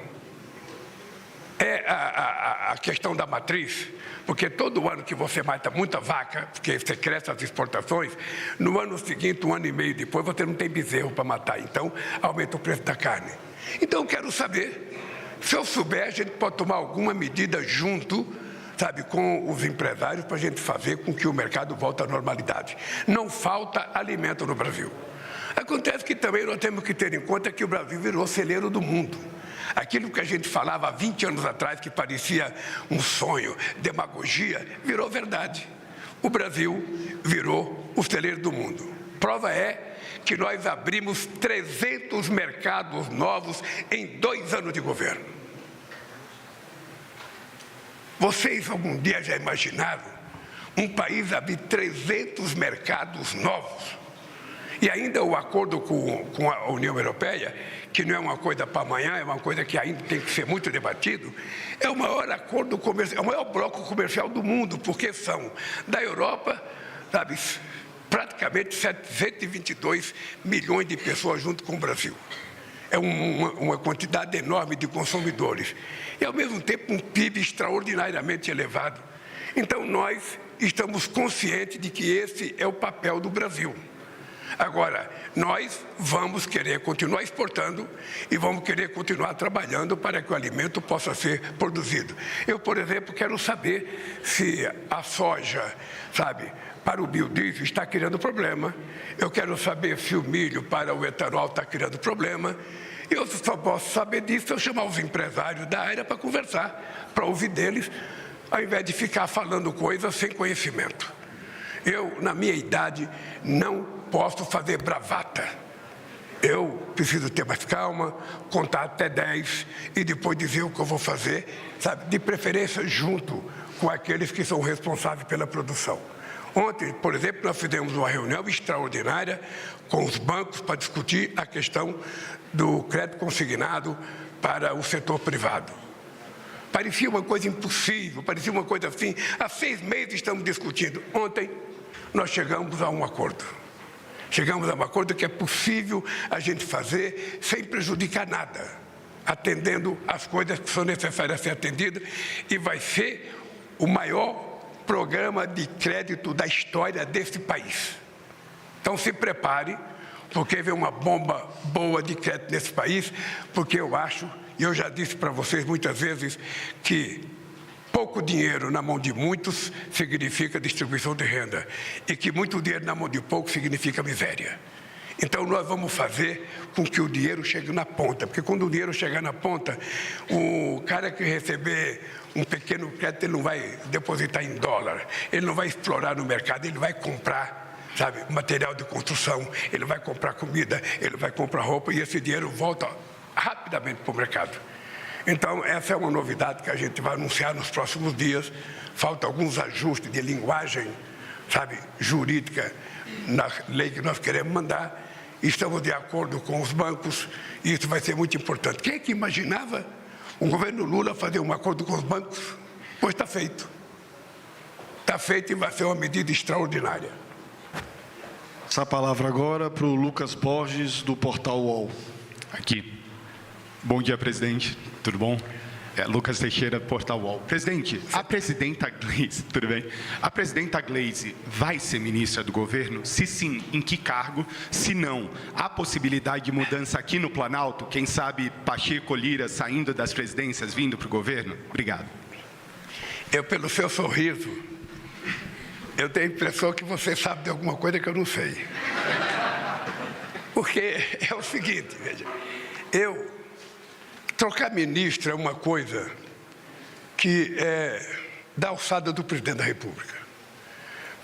É a questão da matriz? Porque todo ano que você mata muita vaca, porque você cresce as exportações, no ano seguinte, um ano e meio depois, você não tem bezerro para matar. Então, aumenta o preço da carne. Então, eu quero saber, se eu souber, a gente pode tomar alguma medida junto, sabe, com os empresários para a gente fazer com que o mercado volte à normalidade. Não falta alimento no Brasil. Acontece que também nós temos que ter em conta que o Brasil virou celeiro do mundo. Aquilo que a gente falava há 20 anos atrás, que parecia um sonho, demagogia, virou verdade. O Brasil virou o celeiro do mundo. Prova é que nós abrimos 300 mercados novos em 2 anos de governo. Vocês algum dia já imaginaram um país abrir 300 mercados novos? E ainda o acordo com a União Europeia, que não é uma coisa para amanhã, é uma coisa que ainda tem que ser muito debatido, é o maior acordo comercial, é o maior bloco comercial do mundo, porque são da Europa, sabe, praticamente 722 milhões de pessoas junto com o Brasil. É uma quantidade enorme de consumidores. E, ao mesmo tempo, um PIB extraordinariamente elevado. Então, nós estamos conscientes de que esse é o papel do Brasil. Agora, nós vamos querer continuar exportando e vamos querer continuar trabalhando para que o alimento possa ser produzido. Eu, por exemplo, quero saber se a soja, sabe, para o biodiesel está criando problema. Eu quero saber se o milho para o etanol está criando problema. Eu só posso saber disso se eu chamar os empresários da área para conversar, para ouvir deles, ao invés de ficar falando coisas sem conhecimento. Eu, na minha idade, não posso fazer bravata. Eu preciso ter mais calma, contar até 10 e depois dizer o que eu vou fazer, sabe? De preferência junto com aqueles que são responsáveis pela produção. Ontem, por exemplo, nós fizemos uma reunião extraordinária com os bancos para discutir a questão do crédito consignado para o setor privado. Parecia uma coisa impossível, parecia uma coisa assim. Há 6 meses estamos discutindo. Ontem, nós chegamos a um acordo. Chegamos a um acordo que é possível a gente fazer sem prejudicar nada, atendendo as coisas que são necessárias a ser atendidas, e vai ser o maior programa de crédito da história desse país. Então se prepare, porque vem uma bomba boa de crédito nesse país, porque eu acho, e eu já disse para vocês muitas vezes, que pouco dinheiro na mão de muitos significa distribuição de renda, e que muito dinheiro na mão de poucos significa miséria. Então, nós vamos fazer com que o dinheiro chegue na ponta, porque quando o dinheiro chegar na ponta, o cara que receber um pequeno crédito, ele não vai depositar em dólar, ele não vai explorar no mercado, ele vai comprar, sabe, material de construção, ele vai comprar comida, ele vai comprar roupa, e esse dinheiro volta rapidamente para o mercado. Então, essa é uma novidade que a gente vai anunciar nos próximos dias. Falta alguns ajustes de linguagem, sabe, jurídica, na lei que nós queremos mandar. Estamos de acordo com os bancos e isso vai ser muito importante. Quem é que imaginava o governo Lula fazer um acordo com os bancos? Pois está feito. Está feito e vai ser uma medida extraordinária. Essa palavra agora para o Lucas Borges, do Portal UOL. Aqui. Bom dia, presidente. Tudo bom? Lucas Teixeira, Portal UOL. Presidente, a presidenta Gleisi, tudo bem? A presidenta Gleisi vai ser ministra do governo? Se sim, em que cargo? Se não, há possibilidade de mudança aqui no Planalto? Quem sabe Pacheco, Lira saindo das presidências, vindo para o governo? Obrigado. Eu, pelo seu sorriso, eu tenho a impressão que você sabe de alguma coisa que eu não sei. Porque é o seguinte, veja, trocar ministro é uma coisa que é da alçada do presidente da República.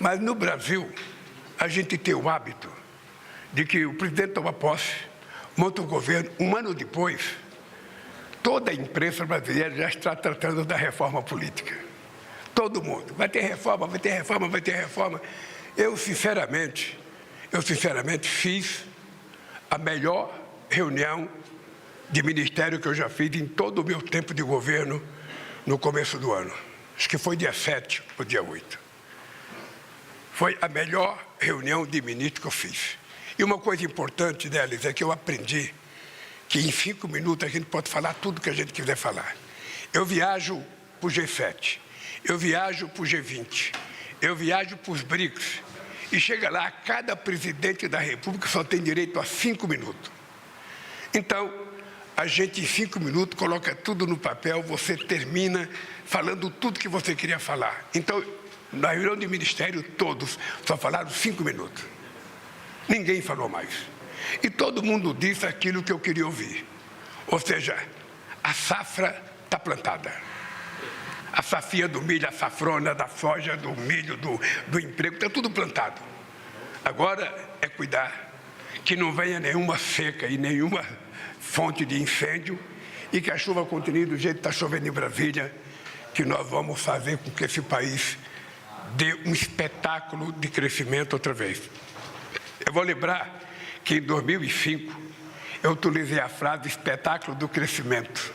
Mas no Brasil, a gente tem o hábito de que o presidente toma posse, monta o governo, um ano depois, toda a imprensa brasileira já está tratando da reforma política. Todo mundo. Vai ter reforma, vai ter reforma, vai ter reforma. Eu, sinceramente, fiz a melhor reunião de ministério que eu já fiz em todo o meu tempo de governo no começo do ano. acho que foi dia 7 ou dia 8. Foi a melhor reunião de ministros que eu fiz. E uma coisa importante delas é que eu aprendi que em 5 minutos a gente pode falar tudo que a gente quiser falar. Eu viajo para o G7, eu viajo para o G20, eu viajo para os BRICS, e chega lá, cada presidente da República só tem direito a 5 minutos. Então, a gente em 5 minutos coloca tudo no papel, você termina falando tudo que você queria falar. Então, na reunião de ministério, todos só falaram 5 minutos. Ninguém falou mais. E todo mundo disse aquilo que eu queria ouvir. Ou seja, a safra está plantada. A safia do milho, a safrona, da soja, do milho, do emprego, está tudo plantado. Agora é cuidar que não venha nenhuma seca e nenhuma fonte de incêndio e que a chuva continue do jeito que está chovendo em Brasília, que nós vamos fazer com que esse país dê um espetáculo de crescimento outra vez. Eu vou lembrar que em 2005 eu utilizei a frase espetáculo do crescimento.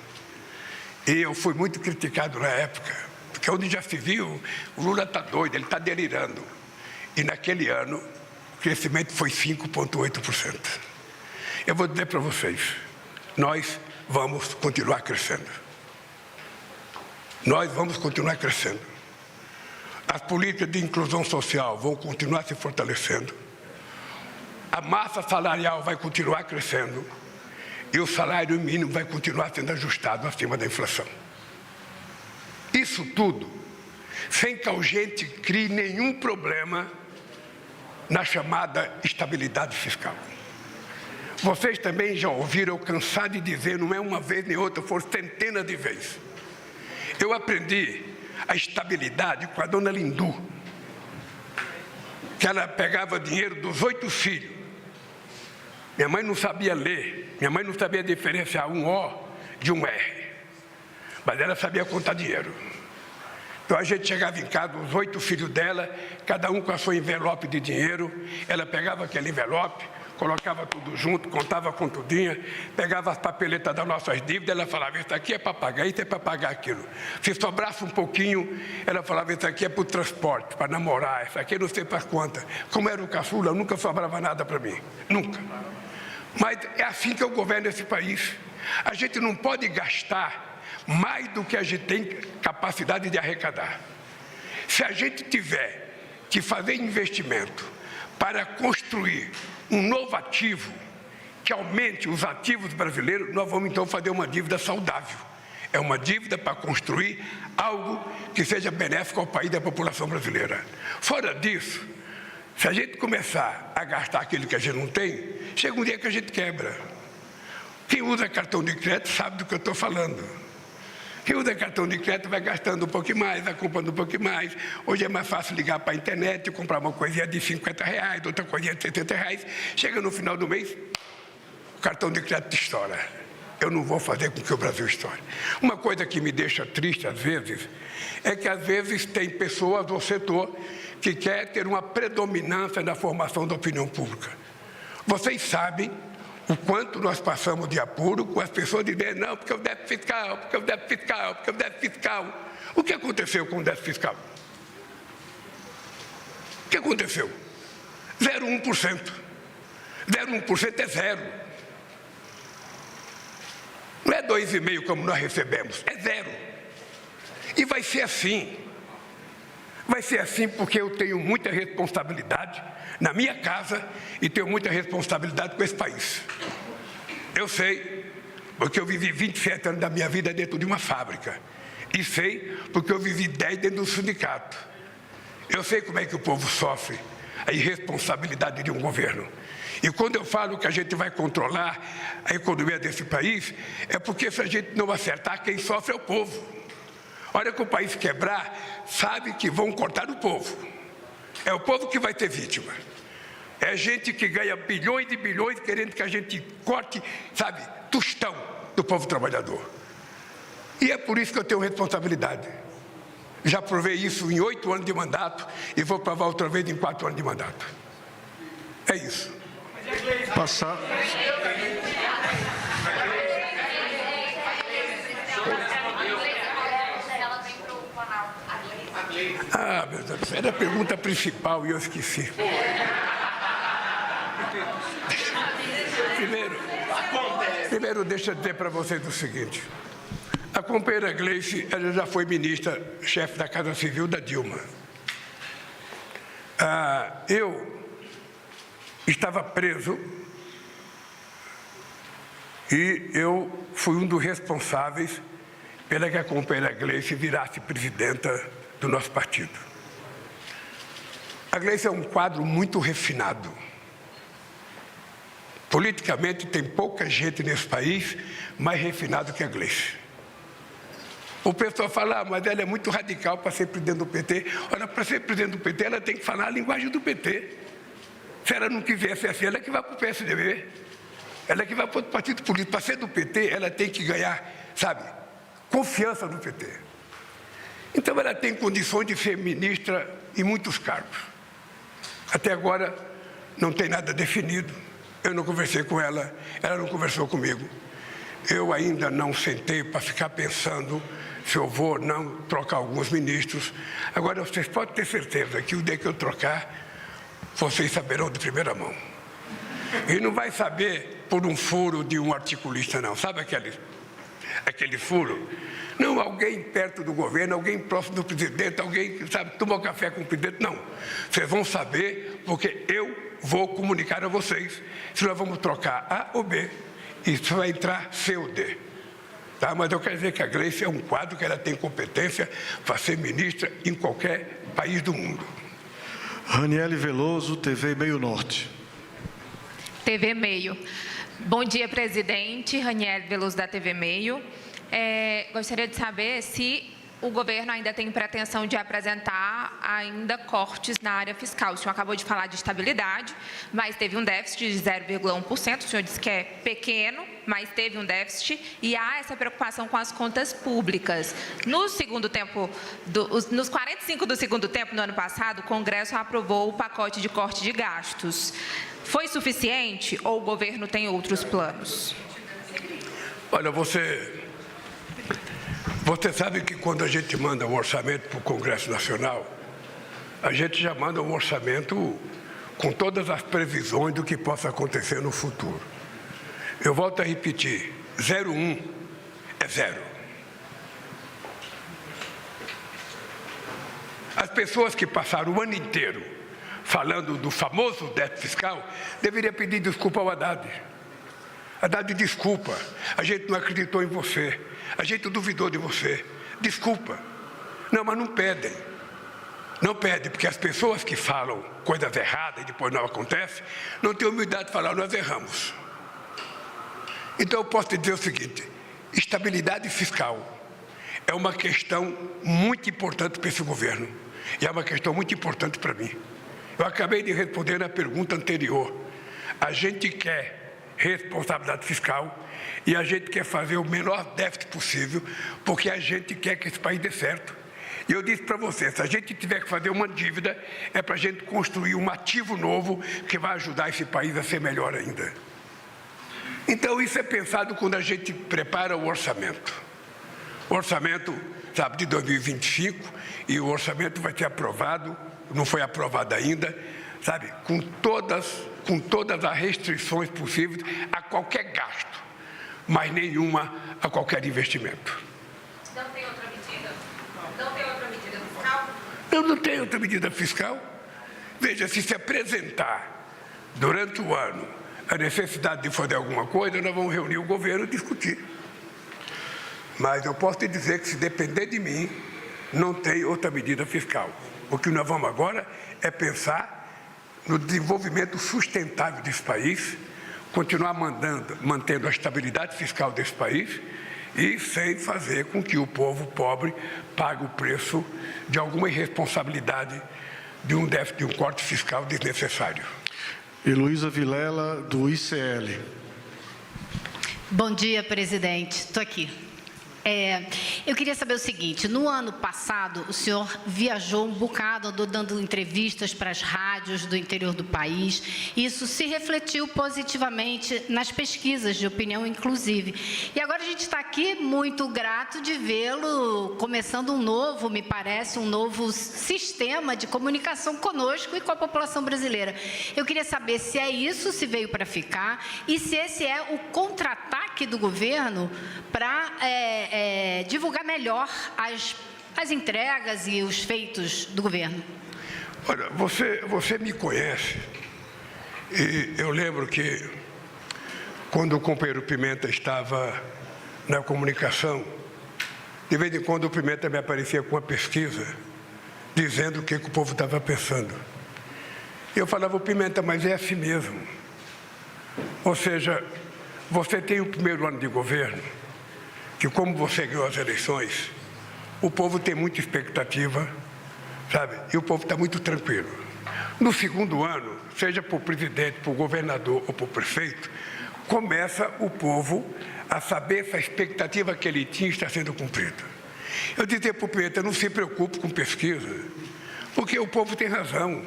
E eu fui muito criticado na época, porque onde já se viu, o Lula está doido, ele está delirando. E naquele ano, o crescimento foi 5,8%. Eu vou dizer para vocês, nós vamos continuar crescendo. Nós vamos continuar crescendo. As políticas de inclusão social vão continuar se fortalecendo. A massa salarial vai continuar crescendo. E o salário mínimo vai continuar sendo ajustado acima da inflação. Isso tudo sem que a gente crie nenhum problema na chamada estabilidade fiscal. Vocês também já ouviram eu cansar de dizer, não é uma vez nem outra, foram centenas de vezes. Eu aprendi a estabilidade com a dona Lindu, que ela pegava dinheiro dos 8 filhos. Minha mãe não sabia ler, minha mãe não sabia diferenciar um O de um R, mas ela sabia contar dinheiro. Então a gente chegava em casa, os 8 filhos dela, cada um com a sua envelope de dinheiro, ela pegava aquele envelope, colocava tudo junto, contava contudinha, pegava as papeletas das nossas dívidas, ela falava, isso aqui é para pagar, isso é para pagar aquilo. Se sobrasse um pouquinho, ela falava, isso aqui é para o transporte, para namorar, isso aqui não sei para quantas. Como era o caçula, nunca sobrava nada para mim, nunca. Mas é assim que eu governo esse país. A gente não pode gastar mais do que a gente tem capacidade de arrecadar. Se a gente tiver que fazer investimento para construir um novo ativo que aumente os ativos brasileiros, nós vamos então fazer uma dívida saudável. É uma dívida para construir algo que seja benéfico ao país e à população brasileira. Fora disso, se a gente começar a gastar aquilo que a gente não tem, chega um dia que a gente quebra. Quem usa cartão de crédito sabe do que eu estou falando. Quem usa cartão de crédito vai gastando um pouquinho mais, vai comprando um pouquinho mais. Hoje é mais fácil ligar para a internet e comprar uma coisinha de R$50, outra coisinha de R$70. Chega no final do mês, o cartão de crédito estoura. Eu não vou fazer com que o Brasil estoure. Uma coisa que me deixa triste às vezes, é que às vezes tem pessoas do setor que quer ter uma predominância na formação da opinião pública. Vocês sabem o quanto nós passamos de apuro com as pessoas dizendo, não, porque o déficit fiscal, porque o déficit fiscal, porque o déficit fiscal. O que aconteceu com o déficit fiscal? O que aconteceu? 0,1%. 0,1% é zero. Não é 2,5% como nós recebemos, é zero. E vai ser assim. Vai ser assim porque eu tenho muita responsabilidade na minha casa e tenho muita responsabilidade com esse país. Eu sei, porque eu vivi 27 anos da minha vida dentro de uma fábrica. E sei, porque eu vivi 10 dentro do sindicato. Eu sei como é que o povo sofre a irresponsabilidade de um governo. E quando eu falo que a gente vai controlar a economia desse país, é porque se a gente não acertar, quem sofre é o povo. A hora que o país quebrar, sabe que vão cortar o povo. É o povo que vai ter vítima. É gente que ganha bilhões e bilhões querendo que a gente corte, sabe, tostão do povo trabalhador. E é por isso que eu tenho responsabilidade. Já provei isso em 8 anos de mandato e vou provar outra vez em 4 anos de mandato. É isso. Passar. Ah, meu Deus, era a pergunta principal e eu esqueci. Primeiro, deixa eu dizer para vocês o seguinte. A companheira Gleice, ela já foi ministra, chefe da Casa Civil da Dilma. Eu estava preso e eu fui um dos responsáveis pela que a companheira Gleice virasse presidenta do nosso partido. A Gleice é um quadro muito refinado. Politicamente, tem pouca gente nesse país mais refinado que a Gleice. O pessoal fala, mas ela é muito radical para ser presidente do PT. Olha, para ser presidente do PT, ela tem que falar a linguagem do PT. Se ela não quiser ser assim, ela é que vai para o PSDB. Ela é que vai para outro partido político. Para ser do PT, ela tem que ganhar, sabe, confiança no PT. Então, ela tem condições de ser ministra em muitos cargos. Até agora, não tem nada definido. Eu não conversei com ela, ela não conversou comigo. Eu ainda não sentei para ficar pensando se eu vou ou não trocar alguns ministros. Agora, vocês podem ter certeza que o dia que eu trocar, vocês saberão de primeira mão. E não vai saber por um furo de um articulista, não. Sabe aquele furo? Não, alguém perto do governo, alguém próximo do presidente, alguém, sabe, tomou café com o presidente. Não. Vocês vão saber porque eu vou comunicar a vocês se nós vamos trocar A ou B e se vai entrar C ou D. Tá? Mas eu quero dizer que a Gleice é um quadro que ela tem competência para ser ministra em qualquer país do mundo. Raniele Veloso, TV Meio Norte. TV Meio. Bom dia, presidente. Raniele Veloso, da TV Meio. Gostaria de saber se o governo ainda tem pretensão de apresentar ainda cortes na área fiscal. O senhor acabou de falar de estabilidade, mas teve um déficit de 0,1%. O senhor disse que é pequeno, mas teve um déficit e há essa preocupação com as contas públicas. No segundo tempo, nos 45 do segundo tempo, no ano passado, o Congresso aprovou o pacote de corte de gastos. Foi suficiente ou o governo tem outros planos? Olha, você sabe que quando a gente manda um orçamento para o Congresso Nacional, a gente já manda um orçamento com todas as previsões do que possa acontecer no futuro. Eu volto a repetir, 0,1 é zero. As pessoas que passaram o ano inteiro falando do famoso déficit fiscal, deveriam pedir desculpa ao Haddad. Haddad, desculpa, a gente não acreditou em você, a gente duvidou de você, desculpa. Não, mas não pedem. Não pedem, porque as pessoas que falam coisas erradas e depois não acontece, não têm humildade de falar, nós erramos. Então eu posso te dizer o seguinte, estabilidade fiscal é uma questão muito importante para esse governo, e é uma questão muito importante para mim. Eu acabei de responder na pergunta anterior. A gente quer responsabilidade fiscal e a gente quer fazer o menor déficit possível, porque a gente quer que esse país dê certo. E eu disse para você, se a gente tiver que fazer uma dívida, é para a gente construir um ativo novo que vai ajudar esse país a ser melhor ainda. Então, isso é pensado quando a gente prepara o orçamento. O orçamento, sabe, de 2025, e o orçamento vai ser aprovado, não foi aprovado ainda, sabe, com todas as restrições possíveis a qualquer gasto, mas nenhuma a qualquer investimento. Não tem outra medida? Não tem outra medida fiscal? Eu não tenho outra medida fiscal. Veja, se apresentar durante o ano a necessidade de fazer alguma coisa, nós vamos reunir o governo e discutir. Mas eu posso te dizer que, se depender de mim, não tem outra medida fiscal. O que nós vamos agora é pensar no desenvolvimento sustentável desse país, continuar mantendo a estabilidade fiscal desse país e sem fazer com que o povo pobre pague o preço de alguma irresponsabilidade de um déficit, de um corte fiscal desnecessário. Heloísa Vilela, do ICL. Bom dia, presidente. Estou aqui. Eu queria saber o seguinte, no ano passado o senhor viajou um bocado, andou dando entrevistas para as rádios do interior do país, e isso se refletiu positivamente nas pesquisas de opinião, inclusive. E agora a gente está aqui muito grato de vê-lo começando um novo, me parece, um novo sistema de comunicação conosco e com a população brasileira. Eu queria saber se é isso, se veio para ficar, e se esse é o contra-ataque do governo para divulgar melhor as entregas e os feitos do governo. Olha, você me conhece, e eu lembro que quando o companheiro Pimenta estava na comunicação, de vez em quando o Pimenta me aparecia com uma pesquisa dizendo o que o povo estava pensando. Eu falava, Pimenta, mas é assim mesmo. Ou seja, você tem o primeiro ano de governo, que como você ganhou as eleições, o povo tem muita expectativa, sabe? E o povo está muito tranquilo. No segundo ano, seja para o presidente, para o governador ou para o prefeito, começa o povo a saber se a expectativa que ele tinha está sendo cumprida. Eu dizia para o Pimenta, não se preocupe com pesquisa, porque o povo tem razão.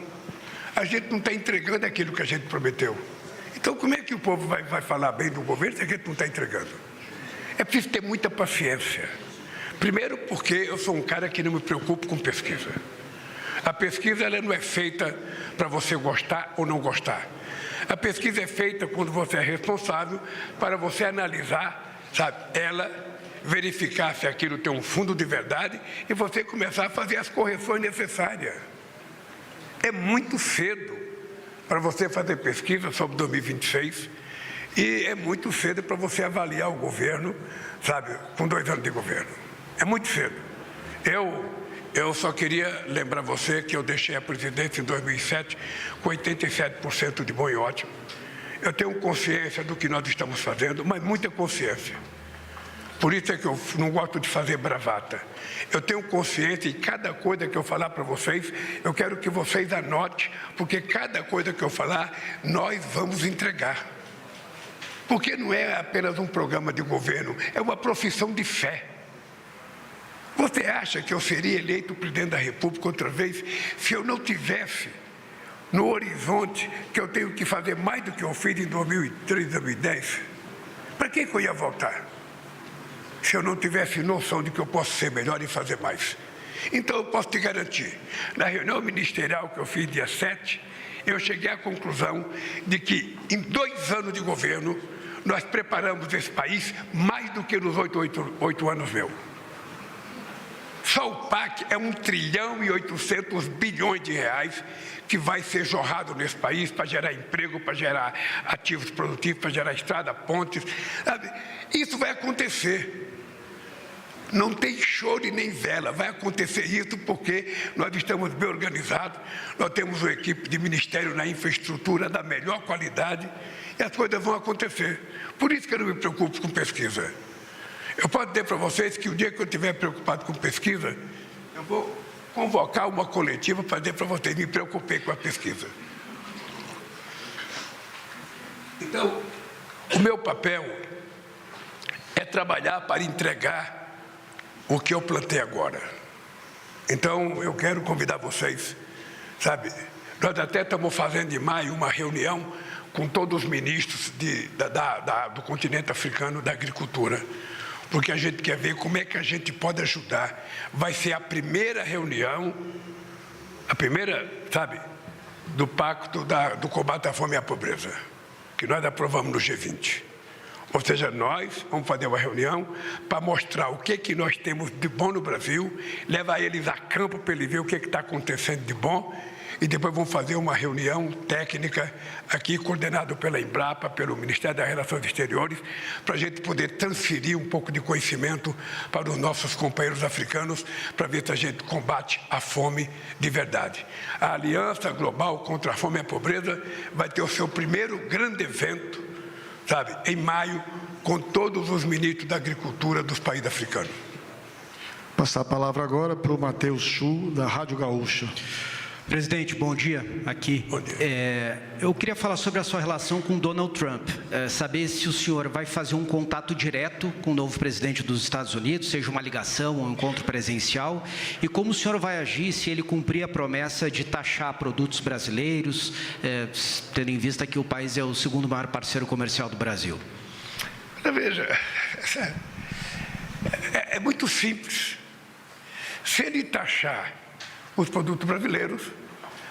A gente não está entregando aquilo que a gente prometeu. Então, como é que o povo vai falar bem do governo se a gente não está entregando? É preciso ter muita paciência. Primeiro, porque eu sou um cara que não me preocupo com pesquisa. A pesquisa ela não é feita para você gostar ou não gostar. A pesquisa é feita quando você é responsável para você analisar, sabe, ela, verificar se aquilo tem um fundo de verdade e você começar a fazer as correções necessárias. É muito cedo para você fazer pesquisa sobre 2026 e é muito cedo para você avaliar o governo, sabe, com 2 anos de governo. É muito cedo. Eu só queria lembrar você que eu deixei a presidência em 2007 com 87% de bom e ótimo. Eu tenho consciência do que nós estamos fazendo, mas muita consciência. Por isso é que eu não gosto de fazer bravata. Eu tenho consciência e cada coisa que eu falar para vocês, eu quero que vocês anotem, porque cada coisa que eu falar, nós vamos entregar. Porque não é apenas um programa de governo, é uma profissão de fé. Você acha que eu seria eleito presidente da República outra vez se eu não tivesse no horizonte que eu tenho que fazer mais do que eu fiz em 2003, 2010? Para que eu ia voltar? Se eu não tivesse noção de que eu posso ser melhor e fazer mais. Então eu posso te garantir, na reunião ministerial que eu fiz dia 7, eu cheguei à conclusão de que em 2 anos de governo nós preparamos esse país mais do que nos 8 anos meus. Só o PAC é 1 trilhão e 800 bilhões de reais que vai ser jorrado nesse país para gerar emprego, para gerar ativos produtivos, para gerar estrada, pontes, sabe? Isso vai acontecer. Não tem choro e nem vela, vai acontecer isso porque nós estamos bem organizados, nós temos uma equipe de ministério na infraestrutura da melhor qualidade e as coisas vão acontecer. Por isso que eu não me preocupo com pesquisa. Eu posso dizer para vocês que o dia que eu estiver preocupado com pesquisa, eu vou convocar uma coletiva para dizer para vocês, me preocupei com a pesquisa. Então, o meu papel é trabalhar para entregar o que eu plantei agora. Então, eu quero convidar vocês, sabe, nós até estamos fazendo em maio uma reunião com todos os ministros do continente africano da agricultura, porque a gente quer ver como é que a gente pode ajudar. Vai ser a primeira reunião, sabe, do pacto do combate à fome e à pobreza, que nós aprovamos no G20. Ou seja, nós vamos fazer uma reunião para mostrar o que nós temos de bom no Brasil, levar eles a campo para eles verem o que está acontecendo de bom, e depois vamos fazer uma reunião técnica aqui, coordenada pela Embrapa, pelo Ministério das Relações Exteriores, para a gente poder transferir um pouco de conhecimento para os nossos companheiros africanos, para ver se a gente combate a fome de verdade. A Aliança Global contra a Fome e a Pobreza vai ter o seu primeiro grande evento, sabe, em maio, com todos os ministros da agricultura dos países africanos. Passar a palavra agora para o Matheus Chu, da Rádio Gaúcha. Presidente, bom dia. Aqui. Bom dia. Eu queria falar sobre a sua relação com Donald Trump. Saber se o senhor vai fazer um contato direto com o novo presidente dos Estados Unidos, seja uma ligação ou um encontro presencial, e como o senhor vai agir se ele cumprir a promessa de taxar produtos brasileiros, tendo em vista que o país é o segundo maior parceiro comercial do Brasil. Veja, é muito simples. Se ele taxar os produtos brasileiros,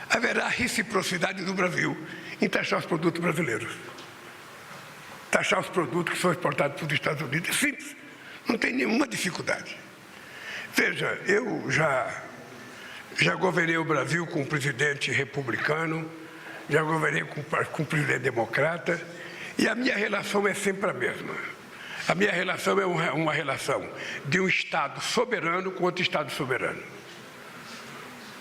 haverá reciprocidade do Brasil em taxar os produtos brasileiros. Taxar os produtos que são exportados para os Estados Unidos é simples, não tem nenhuma dificuldade. Veja, eu já governei o Brasil com um presidente republicano, já governei com um presidente democrata, e a minha relação é sempre a mesma. A minha relação é uma relação de um Estado soberano com outro Estado soberano.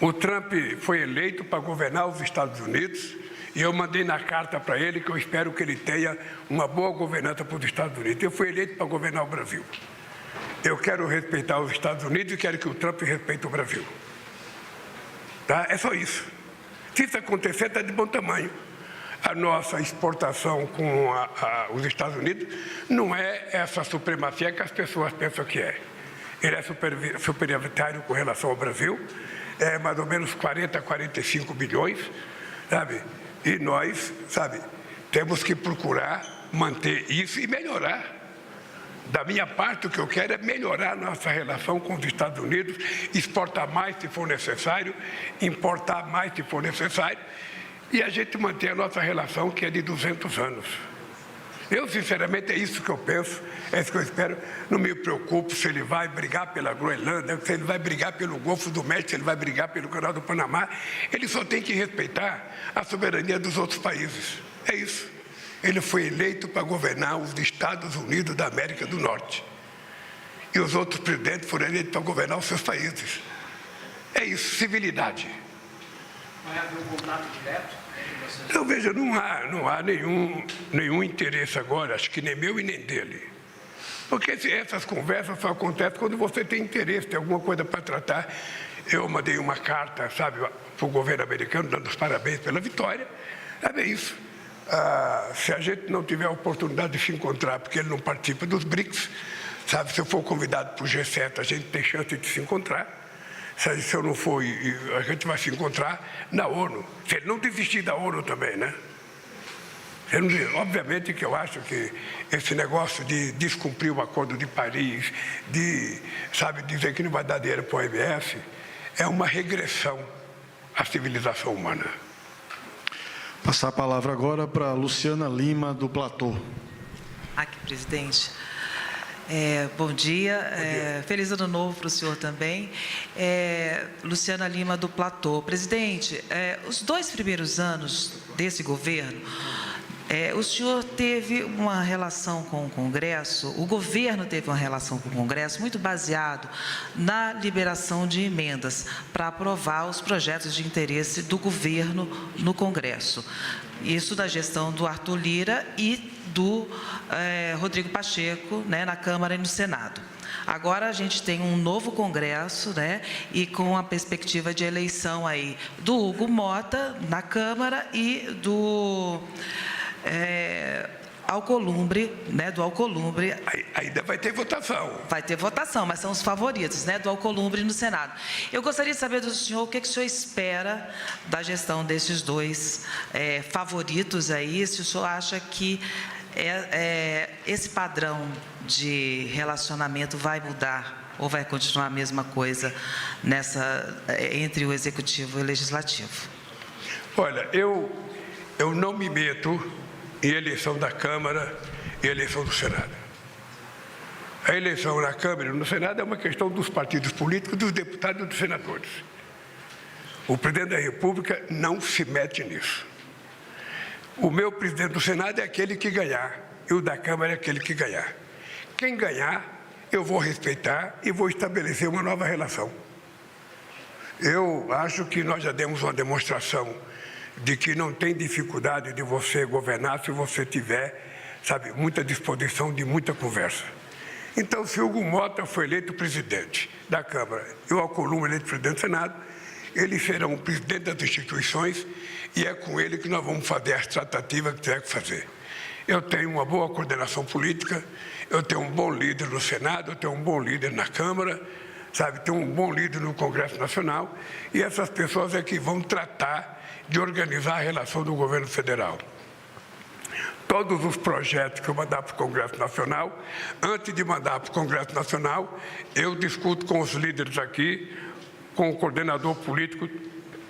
O Trump foi eleito para governar os Estados Unidos e eu mandei na carta para ele que eu espero que ele tenha uma boa governança para os Estados Unidos. Eu fui eleito para governar o Brasil. Eu quero respeitar os Estados Unidos e quero que o Trump respeite o Brasil. Tá? É só isso. Se isso acontecer, está de bom tamanho. A nossa exportação com os Estados Unidos não é essa supremacia que as pessoas pensam que é. Ele é superioritário com relação ao Brasil, é mais ou menos 40, 45 bilhões, sabe? E nós, sabe, temos que procurar manter isso e melhorar. Da minha parte, o que eu quero é melhorar a nossa relação com os Estados Unidos, exportar mais se for necessário, importar mais se for necessário, e a gente manter a nossa relação, que é de 200 anos. Eu, sinceramente, é isso que eu penso, é isso que eu espero. Não me preocupo se ele vai brigar pela Groenlândia, se ele vai brigar pelo Golfo do México, se ele vai brigar pelo Canal do Panamá. Ele só tem que respeitar a soberania dos outros países. É isso. Ele foi eleito para governar os Estados Unidos da América do Norte. E os outros presidentes foram eleitos para governar os seus países. É isso, civilidade. Vai haver um contato direto? Então, veja, não há nenhum interesse agora, acho que nem meu e nem dele. Porque essas conversas só acontecem quando você tem interesse, tem alguma coisa para tratar. Eu mandei uma carta, sabe, para o governo americano, dando os parabéns pela vitória. Sabe, é isso. Se a gente não tiver a oportunidade de se encontrar, porque ele não participa dos BRICS, sabe, se eu for convidado para o G7, a gente tem chance de se encontrar. Se eu não for, a gente vai se encontrar na ONU. Se ele não desistir da ONU também, né? Obviamente que eu acho que esse negócio de descumprir o Acordo de Paris, de, sabe, dizer que não vai dar dinheiro para o OMS, é uma regressão à civilização humana. Passar a palavra agora para Luciana Lima, do Platô. Aqui, presidente. Bom dia. Feliz ano novo para o senhor também. Luciana Lima, do Platô. Presidente, os 2 primeiros anos desse governo, o senhor teve uma relação com o Congresso, o governo teve uma relação com o Congresso muito baseado na liberação de emendas para aprovar os projetos de interesse do governo no Congresso. Isso da gestão do Arthur Lira e do Rodrigo Pacheco, né, na Câmara e no Senado. Agora a gente tem um novo Congresso, né, e com a perspectiva de eleição aí do Hugo Mota na Câmara e do Alcolumbre, né, do Alcolumbre. Ainda vai ter votação. Vai ter votação, mas são os favoritos, né, do Alcolumbre no Senado. Eu gostaria de saber do senhor o que o senhor espera da gestão desses 2 favoritos aí, se o senhor acha que esse padrão de relacionamento vai mudar ou vai continuar a mesma coisa entre o Executivo e o Legislativo? Olha, eu não me meto em eleição da Câmara e eleição do Senado. A eleição na Câmara e no Senado é uma questão dos partidos políticos, dos deputados e dos senadores. O presidente da República não se mete nisso. O meu presidente do Senado é aquele que ganhar, e o da Câmara é aquele que ganhar. Quem ganhar, eu vou respeitar e vou estabelecer uma nova relação. Eu acho que nós já demos uma demonstração de que não tem dificuldade de você governar se você tiver, sabe, muita disposição de muita conversa. Então, se Hugo Mota foi eleito presidente da Câmara e o Alcolumbre eleito presidente do Senado, eles serão o presidente das instituições e é com ele que nós vamos fazer as tratativas que tiver que fazer. Eu tenho uma boa coordenação política, eu tenho um bom líder no Senado, eu tenho um bom líder na Câmara, sabe, tenho um bom líder no Congresso Nacional, e essas pessoas é que vão tratar de organizar a relação do governo federal. Todos os projetos que eu mandar para o Congresso Nacional, antes de mandar para o Congresso Nacional, eu discuto com os líderes aqui, com o coordenador político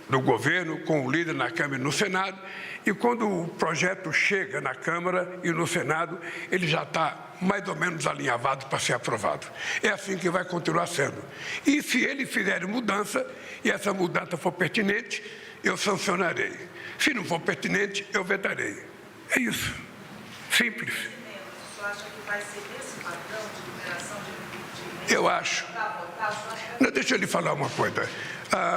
do governo, com o líder na Câmara e no Senado, e quando o projeto chega na Câmara e no Senado, ele já está mais ou menos alinhavado para ser aprovado. É assim que vai continuar sendo. E se eles fizerem mudança, e essa mudança for pertinente, eu sancionarei. Se não for pertinente, eu vetarei. É isso. Simples. Você acha que vai ser esse padrão de liberação de eu acho. Não, deixa eu lhe falar uma coisa.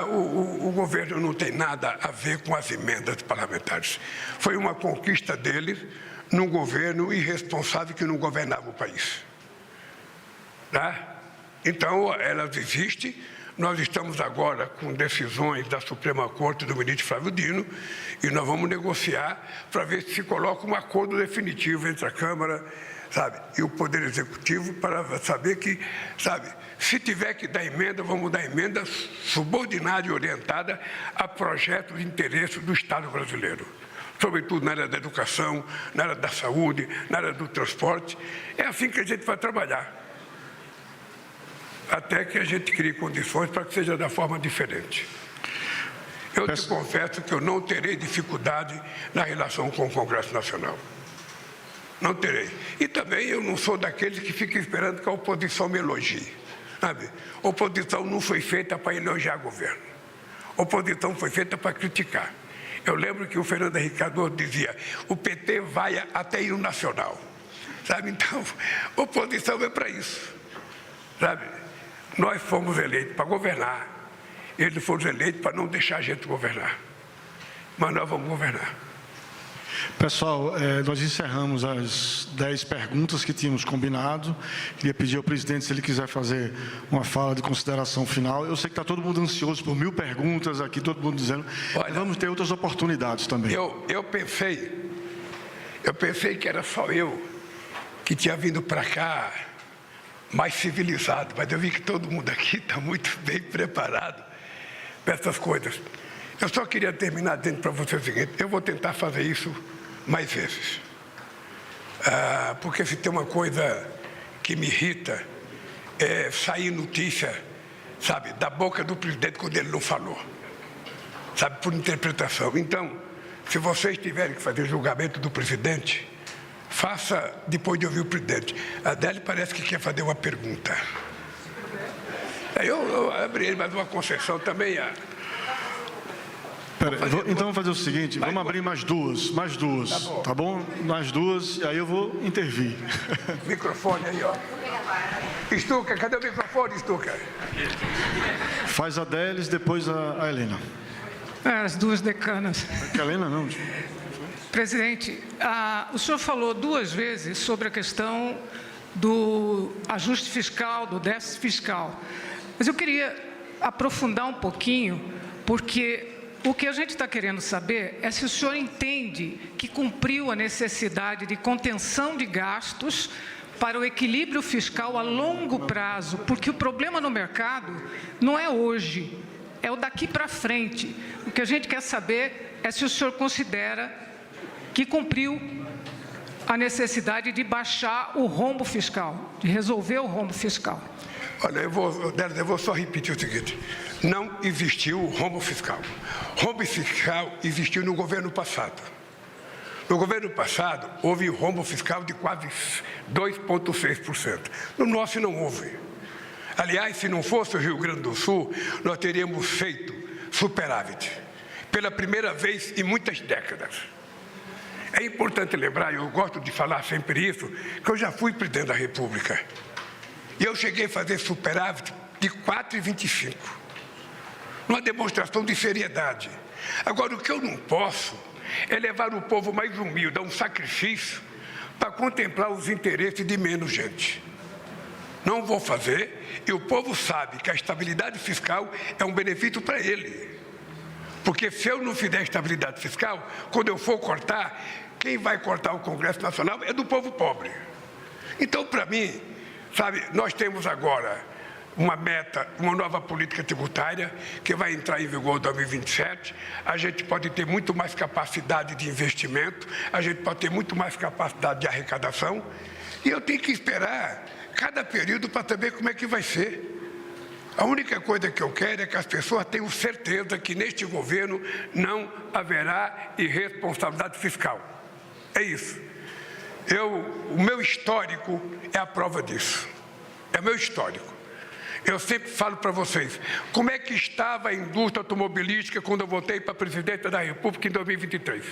O governo não tem nada a ver com as emendas parlamentares. Foi uma conquista deles num governo irresponsável que não governava o país. Tá? Então, elas existem. Nós estamos agora com decisões da Suprema Corte do ministro Flávio Dino e nós vamos negociar para ver se coloca um acordo definitivo entre a Câmara, sabe, e o Poder Executivo para saber que, sabe, se tiver que dar emenda, vamos dar emenda subordinada e orientada a projetos de interesse do Estado brasileiro. Sobretudo na área da educação, na área da saúde, na área do transporte. É assim que a gente vai trabalhar. Até que a gente crie condições para que seja da forma diferente. Eu te confesso que eu não terei dificuldade na relação com o Congresso Nacional. Não terei. E também eu não sou daqueles que ficam esperando que a oposição me elogie. Sabe? Oposição não foi feita para elogiar o governo. Oposição foi feita para criticar. Eu lembro que o Fernando Henrique Cardoso dizia, o PT vai até ir no Nacional. Sabe? Então, oposição é para isso. Sabe? Nós fomos eleitos para governar. Eles foram eleitos para não deixar a gente governar. Mas nós vamos governar. Pessoal, nós encerramos as 10 perguntas que tínhamos combinado. Queria pedir ao presidente se ele quiser fazer uma fala de consideração final. Eu sei que está todo mundo ansioso por 1000 perguntas aqui, todo mundo dizendo. Olha, vamos ter outras oportunidades também. Eu pensei que era só eu que tinha vindo para cá mais civilizado, mas eu vi que todo mundo aqui está muito bem preparado para essas coisas. Eu só queria terminar dizendo para você o seguinte, eu vou tentar fazer isso mais vezes. Porque se tem uma coisa que me irrita, é sair notícia, sabe, da boca do presidente quando ele não falou. Sabe, por interpretação. Então, se vocês tiverem que fazer julgamento do presidente, faça depois de ouvir o presidente. A Adele parece que quer fazer uma pergunta. Eu abri mais uma concessão também. Então vamos fazer o seguinte, vamos abrir mais duas, tá bom? Mais duas, e aí eu vou intervir. Microfone aí, ó. Stuka, cadê o microfone, Stuka? Faz a Délis, depois a Helena. As duas decanas. A Helena não. Presidente, o senhor falou 2 vezes sobre a questão do ajuste fiscal, do déficit fiscal. Mas eu queria aprofundar um pouquinho, porque o que a gente está querendo saber é se o senhor entende que cumpriu a necessidade de contenção de gastos para o equilíbrio fiscal a longo prazo, porque o problema no mercado não é hoje, é o daqui para frente. O que a gente quer saber é se o senhor considera que cumpriu a necessidade de baixar o rombo fiscal, de resolver o rombo fiscal. Olha, eu vou só repetir o seguinte, não existiu rombo fiscal. Rombo fiscal existiu no governo passado. No governo passado, houve rombo fiscal de quase 2,6%. No nosso não houve. Aliás, se não fosse o Rio Grande do Sul, nós teríamos feito superávit. Pela primeira vez em muitas décadas. É importante lembrar, eu gosto de falar sempre isso, que eu já fui presidente da República. E eu cheguei a fazer superávit de 4,25. Uma demonstração de seriedade. Agora, o que eu não posso é levar o povo mais humilde a um sacrifício para contemplar os interesses de menos gente. Não vou fazer, e o povo sabe que a estabilidade fiscal é um benefício para ele. Porque se eu não fizer estabilidade fiscal, quando eu for cortar, quem vai cortar o Congresso Nacional é do povo pobre. Então, para mim, sabe, nós temos agora uma meta, uma nova política tributária que vai entrar em vigor em 2027. A gente pode ter muito mais capacidade de investimento, a gente pode ter muito mais capacidade de arrecadação, e eu tenho que esperar cada período para saber como é que vai ser. A única coisa que eu quero é que as pessoas tenham certeza que neste governo não haverá irresponsabilidade fiscal. É isso. O meu histórico é a prova disso. É o meu histórico. Eu sempre falo para vocês, como é que estava a indústria automobilística quando eu voltei para a presidência da República em 2023?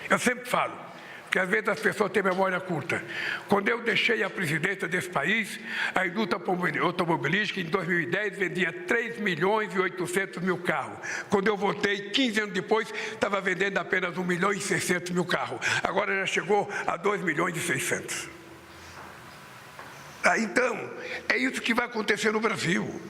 Eu sempre falo, porque às vezes as pessoas têm memória curta. Quando eu deixei a presidência desse país, a indústria automobilística em 2010 vendia 3.800.000 carros. Quando eu voltei, 15 anos depois, estava vendendo apenas 1.600.000 carros. Agora já chegou a 2.600.000. Então, é isso que vai acontecer no Brasil.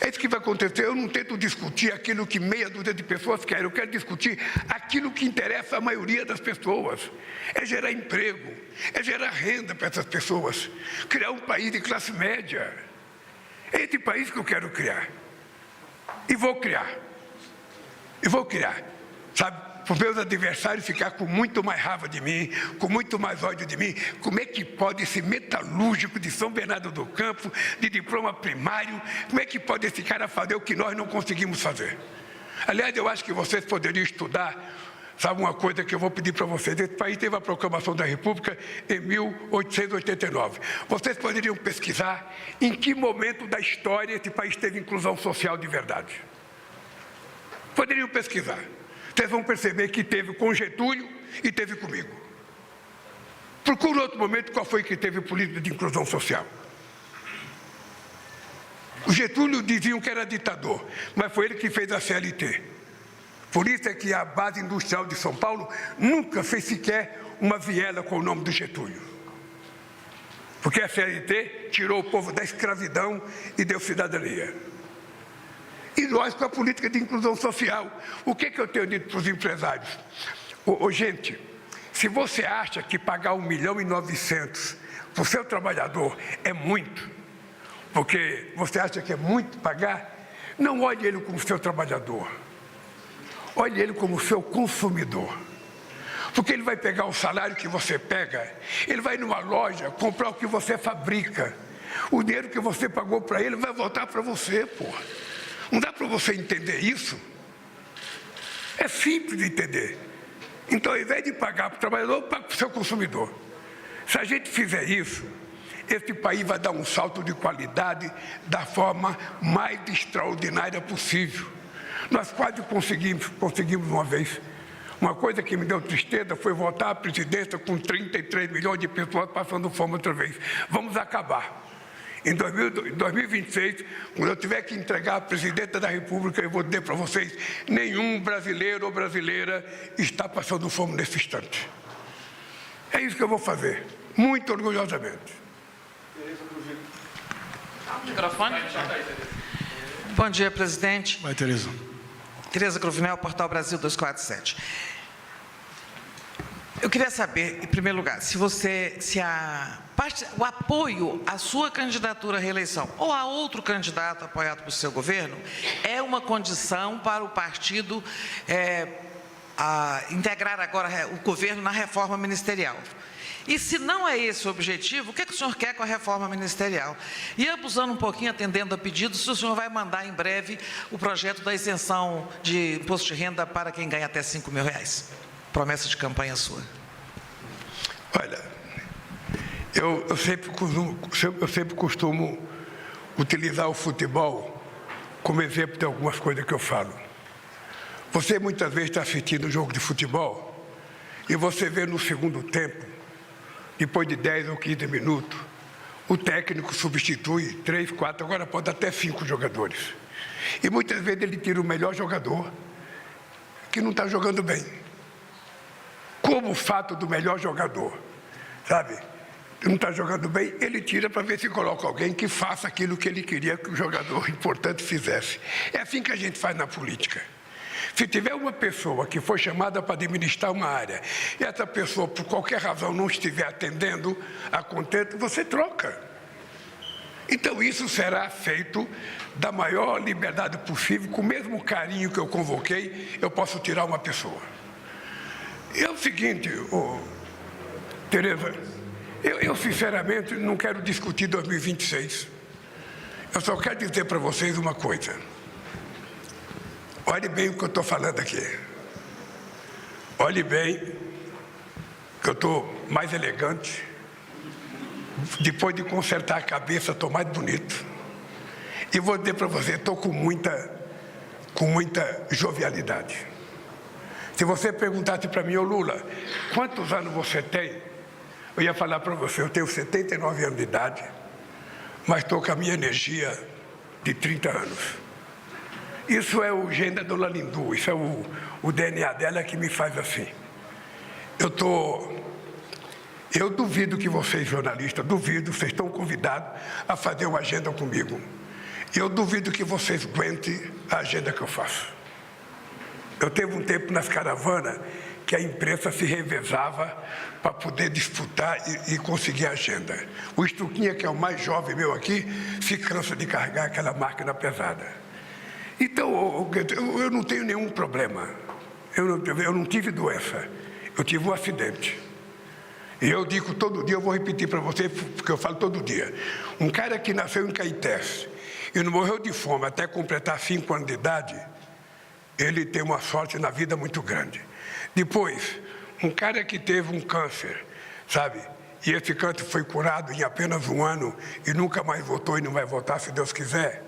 É isso que vai acontecer. Eu não tento discutir aquilo que meia dúzia de pessoas querem. Eu quero discutir aquilo que interessa a maioria das pessoas. É gerar emprego, é gerar renda para essas pessoas. Criar um país de classe média. É esse país que eu quero criar. E vou criar. E vou criar. Sabe? Para os meus adversários ficar com muito mais raiva de mim, com muito mais ódio de mim. Como é que pode esse metalúrgico de São Bernardo do Campo, de diploma primário, como é que pode esse cara fazer o que nós não conseguimos fazer? Aliás, eu acho que vocês poderiam estudar, sabe uma coisa que eu vou pedir para vocês? Esse país teve a proclamação da República em 1889. Vocês poderiam pesquisar em que momento da história esse país teve inclusão social de verdade. Poderiam pesquisar. Vocês vão perceber que teve com Getúlio e teve comigo. Procura outro momento qual foi que teve política de inclusão social. O Getúlio diziam que era ditador, mas foi ele que fez a CLT. Por isso é que a base industrial de São Paulo nunca fez sequer uma viela com o nome do Getúlio. Porque a CLT tirou o povo da escravidão e deu cidadania. E nós com a política de inclusão social. O que eu tenho dito para os empresários? Gente, se você acha que pagar 1.900.000 para o seu trabalhador é muito, porque você acha que é muito pagar, não olhe ele como seu trabalhador. Olhe ele como seu consumidor. Porque ele vai pegar o salário que você pega, ele vai numa loja comprar o que você fabrica. O dinheiro que você pagou para ele vai voltar para você, porra. Não dá para você entender isso? É simples de entender. Então, ao invés de pagar para o trabalhador, paga para o seu consumidor. Se a gente fizer isso, esse país vai dar um salto de qualidade da forma mais extraordinária possível. Nós quase conseguimos uma vez. Uma coisa que me deu tristeza foi voltar à presidência com 33 milhões de pessoas passando fome outra vez. Vamos acabar. Em 2026, quando eu tiver que entregar a presidenta da República, eu vou dizer para vocês, nenhum brasileiro ou brasileira está passando fome nesse instante. É isso que eu vou fazer, muito orgulhosamente. Microfone. Bom dia, presidente. Vai, Tereza. Tereza Cruvinel, Portal Brasil 247. Eu queria saber, em primeiro lugar, o apoio à sua candidatura à reeleição ou a outro candidato apoiado pelo seu governo é uma condição para o partido integrar agora o governo na reforma ministerial. E se não é esse o objetivo, o que o senhor quer com a reforma ministerial? E abusando um pouquinho, atendendo a pedidos, se o senhor vai mandar em breve o projeto da isenção de imposto de renda para quem ganha até R$5.000. Promessa de campanha sua. Olha, eu sempre costumo utilizar o futebol como exemplo de algumas coisas que eu falo. Você muitas vezes está assistindo um jogo de futebol e você vê no segundo tempo, depois de 10 ou 15 minutos, o técnico substitui 3, 4, agora pode até 5 jogadores. E muitas vezes ele tira o melhor jogador que não está jogando bem. Como o fato do melhor jogador, sabe, não está jogando bem, ele tira para ver se coloca alguém que faça aquilo que ele queria que o jogador importante fizesse. É assim que a gente faz na política. Se tiver uma pessoa que foi chamada para administrar uma área e essa pessoa, por qualquer razão, não estiver atendendo a contento, você troca. Então, isso será feito da maior liberdade possível, com o mesmo carinho que eu convoquei, eu posso tirar uma pessoa. E é o seguinte, Tereza, eu sinceramente não quero discutir 2026. Eu só quero dizer para vocês uma coisa. Olhe bem o que eu estou falando aqui. Olhe bem que eu estou mais elegante. Depois de consertar a cabeça, estou mais bonito. E vou dizer para você, estou com muita jovialidade. Se você perguntasse para mim, ô Lula, quantos anos você tem? Eu ia falar para você, eu tenho 79 anos de idade, mas estou com a minha energia de 30 anos. Isso é o gene da Dona Lindu, isso é o DNA dela que me faz assim. Eu duvido que vocês, jornalistas, duvido, vocês estão convidados a fazer uma agenda comigo. Eu duvido que vocês aguentem a agenda que eu faço. Eu teve um tempo nas caravanas que a imprensa se revezava para poder disputar e conseguir a agenda. O Estruquinha, que é o mais jovem meu aqui, se cansa de carregar aquela máquina pesada. Então, eu não tenho nenhum problema. Eu não tive doença. Eu tive um acidente. E eu digo todo dia, eu vou repetir para você, porque eu falo todo dia. Um cara que nasceu em Caetés e não morreu de fome até completar 5 anos de idade, ele tem uma sorte na vida muito grande. Depois, um cara que teve um câncer, sabe? E esse câncer foi curado em apenas 1 ano e nunca mais voltou e não vai voltar, se Deus quiser.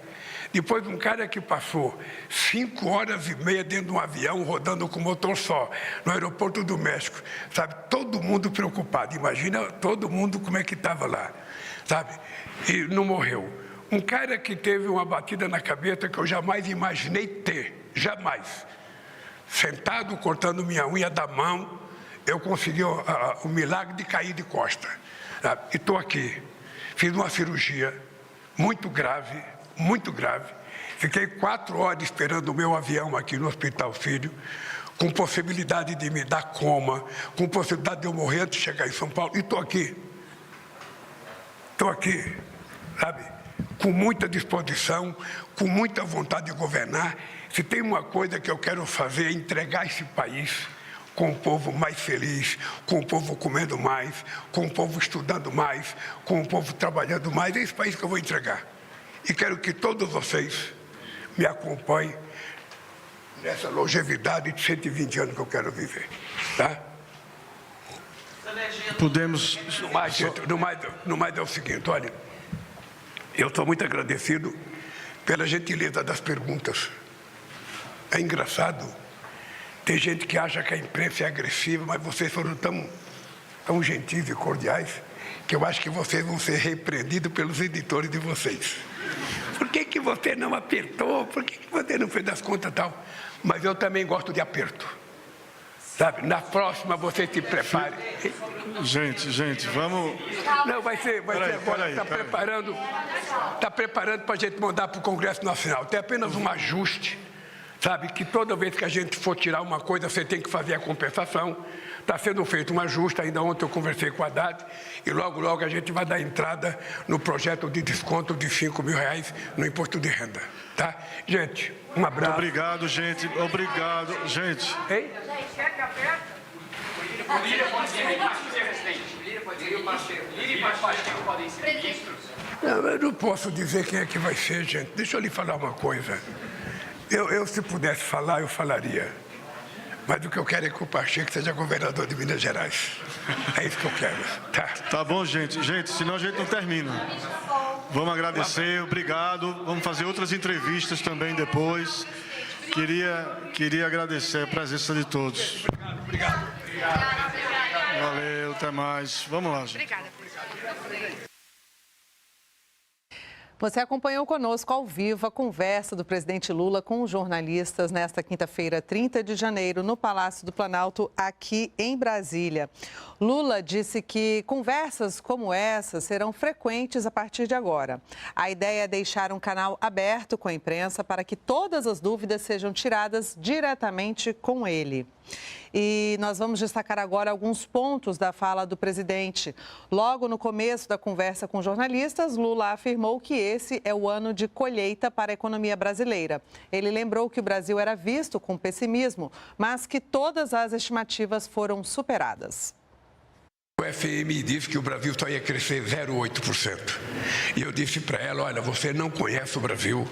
Depois, um cara que passou 5 horas e meia dentro de um avião, rodando com motor só, no aeroporto do México, sabe? Todo mundo preocupado. Imagina todo mundo como é que estava lá, sabe? E não morreu. Um cara que teve uma batida na cabeça que eu jamais imaginei ter, jamais. Sentado, cortando minha unha da mão, eu consegui o milagre de cair de costa. Sabe? E estou aqui. Fiz uma cirurgia muito grave, muito grave. Fiquei 4 horas esperando o meu avião aqui no Hospital Sírio, com possibilidade de me dar coma, com possibilidade de eu morrer antes de chegar em São Paulo. E estou aqui. Estou aqui, sabe? Com muita disposição, com muita vontade de governar. Se tem uma coisa que eu quero fazer é entregar esse país com o povo mais feliz, com o povo comendo mais, com o povo estudando mais, com o povo trabalhando mais. É esse país que eu vou entregar. E quero que todos vocês me acompanhem nessa longevidade de 120 anos que eu quero viver, tá? Podemos... No mais é o seguinte, olha, eu estou muito agradecido pela gentileza das perguntas. É engraçado, tem gente que acha que a imprensa é agressiva, mas vocês foram tão gentis e cordiais que eu acho que vocês vão ser repreendidos pelos editores de vocês. Por que você não apertou? Por que você não fez das contas e tal? Mas eu também gosto de aperto. Sabe? Na próxima você se prepare. Gente, vamos... Não, vai ser agora. Está preparando para a gente mandar para o Congresso Nacional. Tem apenas um ajuste. Sabe, que toda vez que a gente for tirar uma coisa, você tem que fazer a compensação. Está sendo feito um ajuste, ainda ontem eu conversei com a Haddad, e logo a gente vai dar entrada no projeto de desconto de R$5 mil no imposto de renda. Tá? Gente, um abraço. Muito obrigado, gente. Obrigado, gente. Hein? Não, eu não posso dizer quem é que vai ser, gente. Deixa eu lhe falar uma coisa. Eu, se pudesse falar, eu falaria. Mas o que eu quero é que o Pacheco seja governador de Minas Gerais. É isso que eu quero. Tá bom, gente. Gente, senão a gente não termina. Vamos agradecer, obrigado. Vamos fazer outras entrevistas também depois. Queria agradecer a presença de todos. Obrigado. Valeu, até mais. Vamos lá, gente. Obrigada. Você acompanhou conosco ao vivo a conversa do presidente Lula com os jornalistas nesta quinta-feira, 30 de janeiro, no Palácio do Planalto, aqui em Brasília. Lula disse que conversas como essa serão frequentes a partir de agora. A ideia é deixar um canal aberto com a imprensa para que todas as dúvidas sejam tiradas diretamente com ele. E nós vamos destacar agora alguns pontos da fala do presidente. Logo no começo da conversa com jornalistas, Lula afirmou que esse é o ano de colheita para a economia brasileira. Ele lembrou que o Brasil era visto com pessimismo, mas que todas as estimativas foram superadas. O FMI disse que o Brasil só ia crescer 0,8%. E eu disse para ela, olha, você não conhece o Brasil,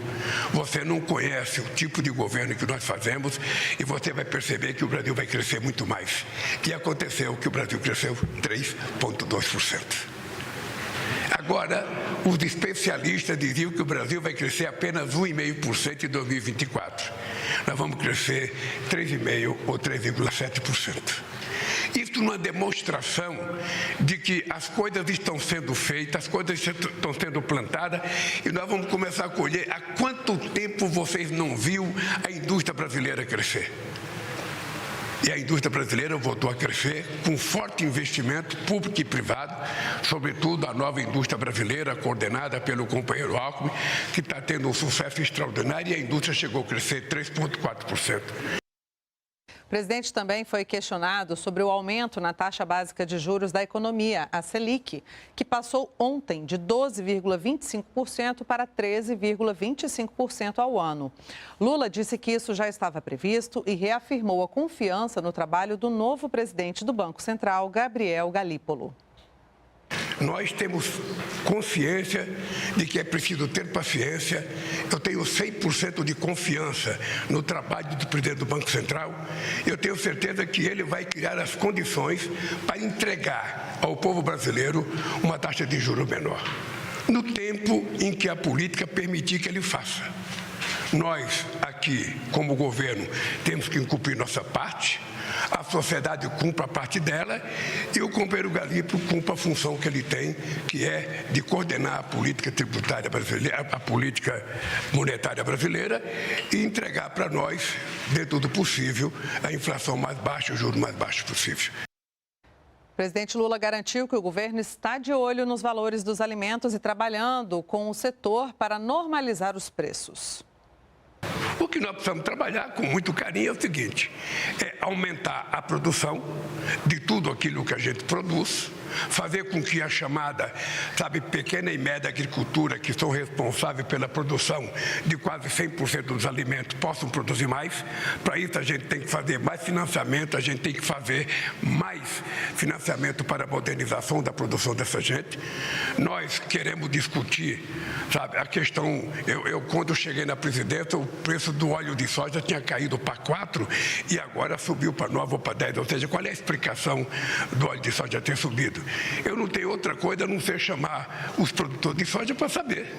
você não conhece o tipo de governo que nós fazemos e você vai perceber que o Brasil vai crescer muito mais. E aconteceu que o Brasil cresceu 3,2%. Agora, os especialistas diziam que o Brasil vai crescer apenas 1,5% em 2024. Nós vamos crescer 3,5% ou 3,7%. Isso numa demonstração de que as coisas estão sendo feitas, as coisas estão sendo plantadas e nós vamos começar a colher. Há quanto tempo vocês não viram a indústria brasileira crescer? E a indústria brasileira voltou a crescer com forte investimento público e privado, sobretudo a nova indústria brasileira, coordenada pelo companheiro Alckmin, que está tendo um sucesso extraordinário e a indústria chegou a crescer 3,4%. O presidente também foi questionado sobre o aumento na taxa básica de juros da economia, a Selic, que passou ontem de 12,25% para 13,25% ao ano. Lula disse que isso já estava previsto e reafirmou a confiança no trabalho do novo presidente do Banco Central, Gabriel Galípolo. Nós temos consciência de que é preciso ter paciência. Eu tenho 100% de confiança no trabalho do presidente do Banco Central. Eu tenho certeza que ele vai criar as condições para entregar ao povo brasileiro uma taxa de juros menor, no tempo em que a política permitir que ele faça. Nós, aqui, como governo, temos que cumprir nossa parte. A sociedade cumpre a parte dela e o companheiro Galípolo cumpre a função que ele tem, que é de coordenar a política tributária brasileira, a política monetária brasileira e entregar para nós, dentro do possível, a inflação mais baixa, o juro mais baixo possível. O presidente Lula garantiu que o governo está de olho nos valores dos alimentos e trabalhando com o setor para normalizar os preços. O que nós precisamos trabalhar com muito carinho é o seguinte, é aumentar a produção de tudo aquilo que a gente produz, fazer com que a chamada, pequena e média agricultura, que são responsáveis pela produção de quase 100% dos alimentos, possam produzir mais. Para isso, a gente tem que fazer mais financiamento, a gente tem que fazer mais financiamento para a modernização da produção dessa gente. Nós queremos discutir, a questão, quando cheguei na presidência, o preço do óleo de soja tinha caído para 4 e agora subiu para 9 ou para 10. Ou seja, qual é a explicação do óleo de soja ter subido? Eu não tenho outra coisa a não ser chamar os produtores de soja para saber.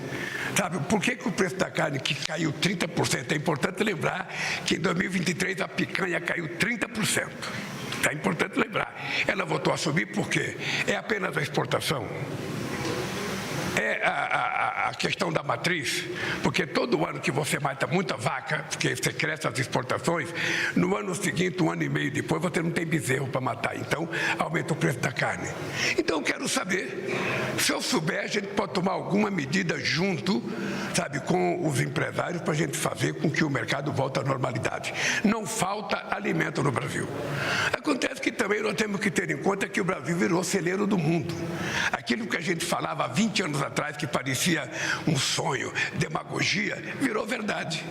Por que o preço da carne que caiu 30%? É importante lembrar que em 2023 a picanha caiu 30%. É importante lembrar. Ela voltou a subir por quê? É apenas a exportação? É a questão da matriz, porque todo ano que você mata muita vaca, porque você cresce as exportações, no ano seguinte, um ano e meio depois, você não tem bezerro para matar, então aumenta o preço da carne. Então eu quero saber, se eu souber, a gente pode tomar alguma medida junto, com os empresários para a gente fazer com que o mercado volte à normalidade. Não falta alimento no Brasil. Acontece que também nós temos que ter em conta que o Brasil virou celeiro do mundo. Aquilo que a gente falava há 20 anos atrás, que parecia um sonho, demagogia, virou verdade.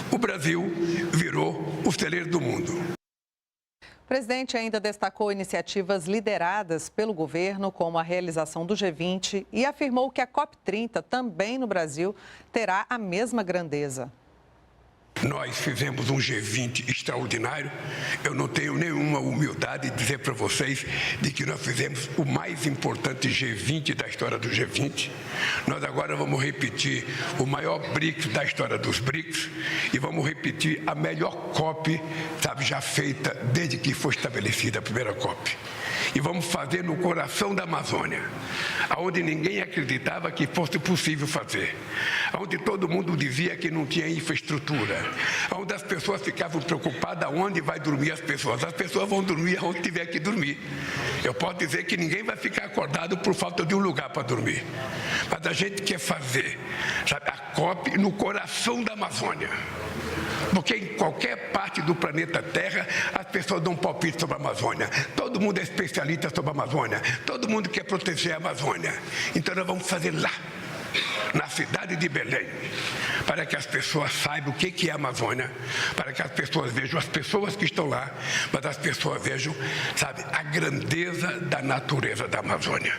O Brasil virou o celeiro do mundo. O presidente ainda destacou iniciativas lideradas pelo governo, como a realização do G20, e afirmou que a COP30, também no Brasil, terá a mesma grandeza. Nós fizemos um G20 extraordinário. Eu não tenho nenhuma humildade de dizer para vocês de que nós fizemos o mais importante G20 da história do G20. Nós agora vamos repetir o maior BRICS da história dos BRICS e vamos repetir a melhor COP, já feita desde que foi estabelecida a primeira COP. E vamos fazer no coração da Amazônia, onde ninguém acreditava que fosse possível fazer, onde todo mundo dizia que não tinha infraestrutura, onde as pessoas ficavam preocupadas onde vai dormir as pessoas. As pessoas vão dormir onde tiver que dormir. Eu posso dizer que ninguém vai ficar acordado por falta de um lugar para dormir. Mas a gente quer fazer, sabe, a COP no coração da Amazônia. Porque em qualquer parte do planeta Terra, as pessoas dão palpite sobre a Amazônia. Todo mundo é especialista sobre a Amazônia. Todo mundo quer proteger a Amazônia. Então nós vamos fazer lá, na cidade de Belém, para que as pessoas saibam o que é a Amazônia, para que as pessoas vejam as pessoas que estão lá, mas as pessoas vejam, sabe, a grandeza da natureza da Amazônia.